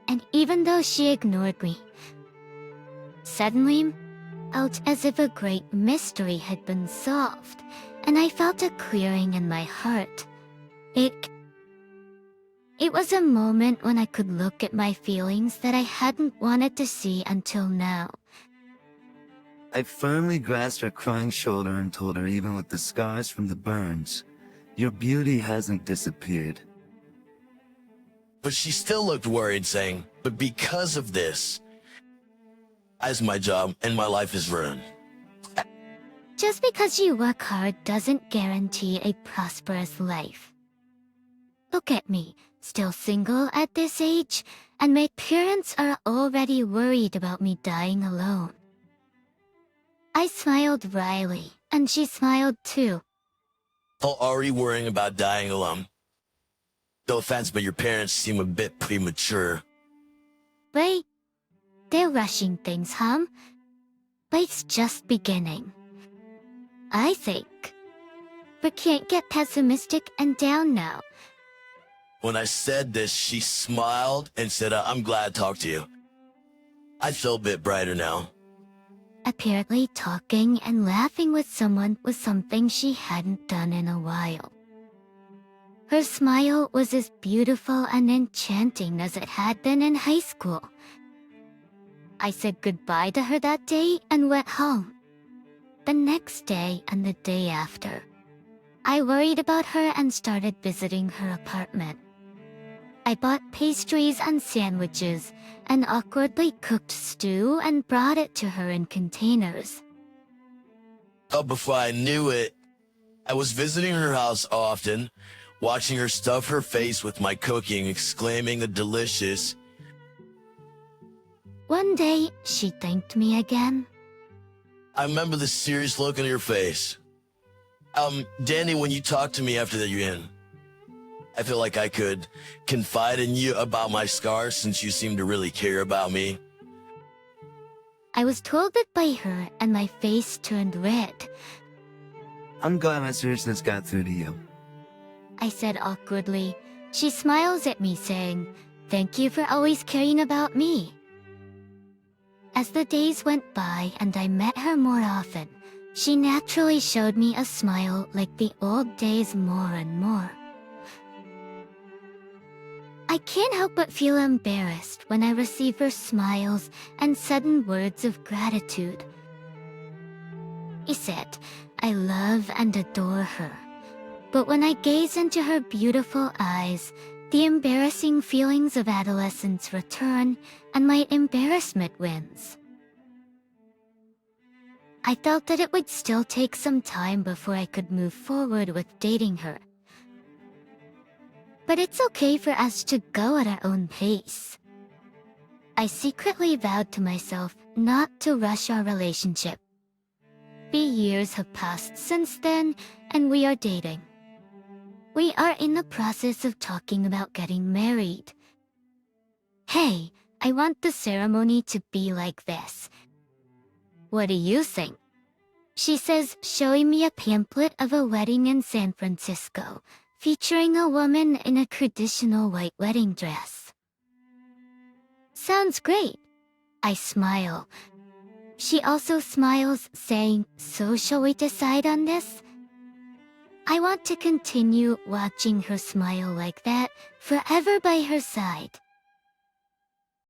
And even though she ignored me, suddenly, felt as if a great mystery had been solved, and I felt a clearing in my heart. It was a moment when I could look at my feelings that I hadn't wanted to see until now. I firmly grasped her crying shoulder and told her, even with the scars from the burns, your beauty hasn't disappeared. But she still looked worried, saying, but because of this, as my job and my life is ruined. Just because you work hard doesn't guarantee a prosperous life. Look at me, still single at this age, and my parents are already worried about me dying alone. I smiled wryly, and she smiled too. Already worrying about dying alone. No offense, but your parents seem a bit premature. Wait, they're rushing things, huh? Life's just beginning. I think. But can't get pessimistic and down now. When I said this, she smiled and said, I'm glad to talk to you. I feel a bit brighter now. Apparently talking and laughing with someone was something she hadn't done in a while. Her smile was as beautiful and enchanting as it had been in high school. I said goodbye to her that day and went home. The next day and the day after, I worried about her and started visiting her apartment. I bought pastries and sandwiches and awkwardly cooked stew and brought it to her in containers. Before I knew it, I was visiting her house often, watching her stuff her face with my cooking, exclaiming a delicious. One day, she thanked me again. I remember the serious look on your face. Danny, when you talked to me after the UN, I feel like I could confide in you about my scars since you seem to really care about me. I was told it by her and my face turned red. I'm glad my seriousness got through to you. I said awkwardly. She smiles at me saying, "Thank you for always caring about me." As the days went by and I met her more often, she naturally showed me a smile like the old days more and more. I can't help but feel embarrassed when I receive her smiles and sudden words of gratitude. He said, I love and adore her. But when I gaze into her beautiful eyes, the embarrassing feelings of adolescence return and my embarrassment wins. I felt that it would still take some time before I could move forward with dating her. But it's okay for us to go at our own pace. I secretly vowed to myself not to rush our relationship. 3 years have passed since then, and we are dating. We are in the process of talking about getting married. Hey, I want the ceremony to be like this. What do you think? She says, showing me a pamphlet of a wedding in San Francisco, featuring a woman in a traditional white wedding dress. Sounds great. I smile. She also smiles, saying, so shall we decide on this? I want to continue watching her smile like that, forever by her side.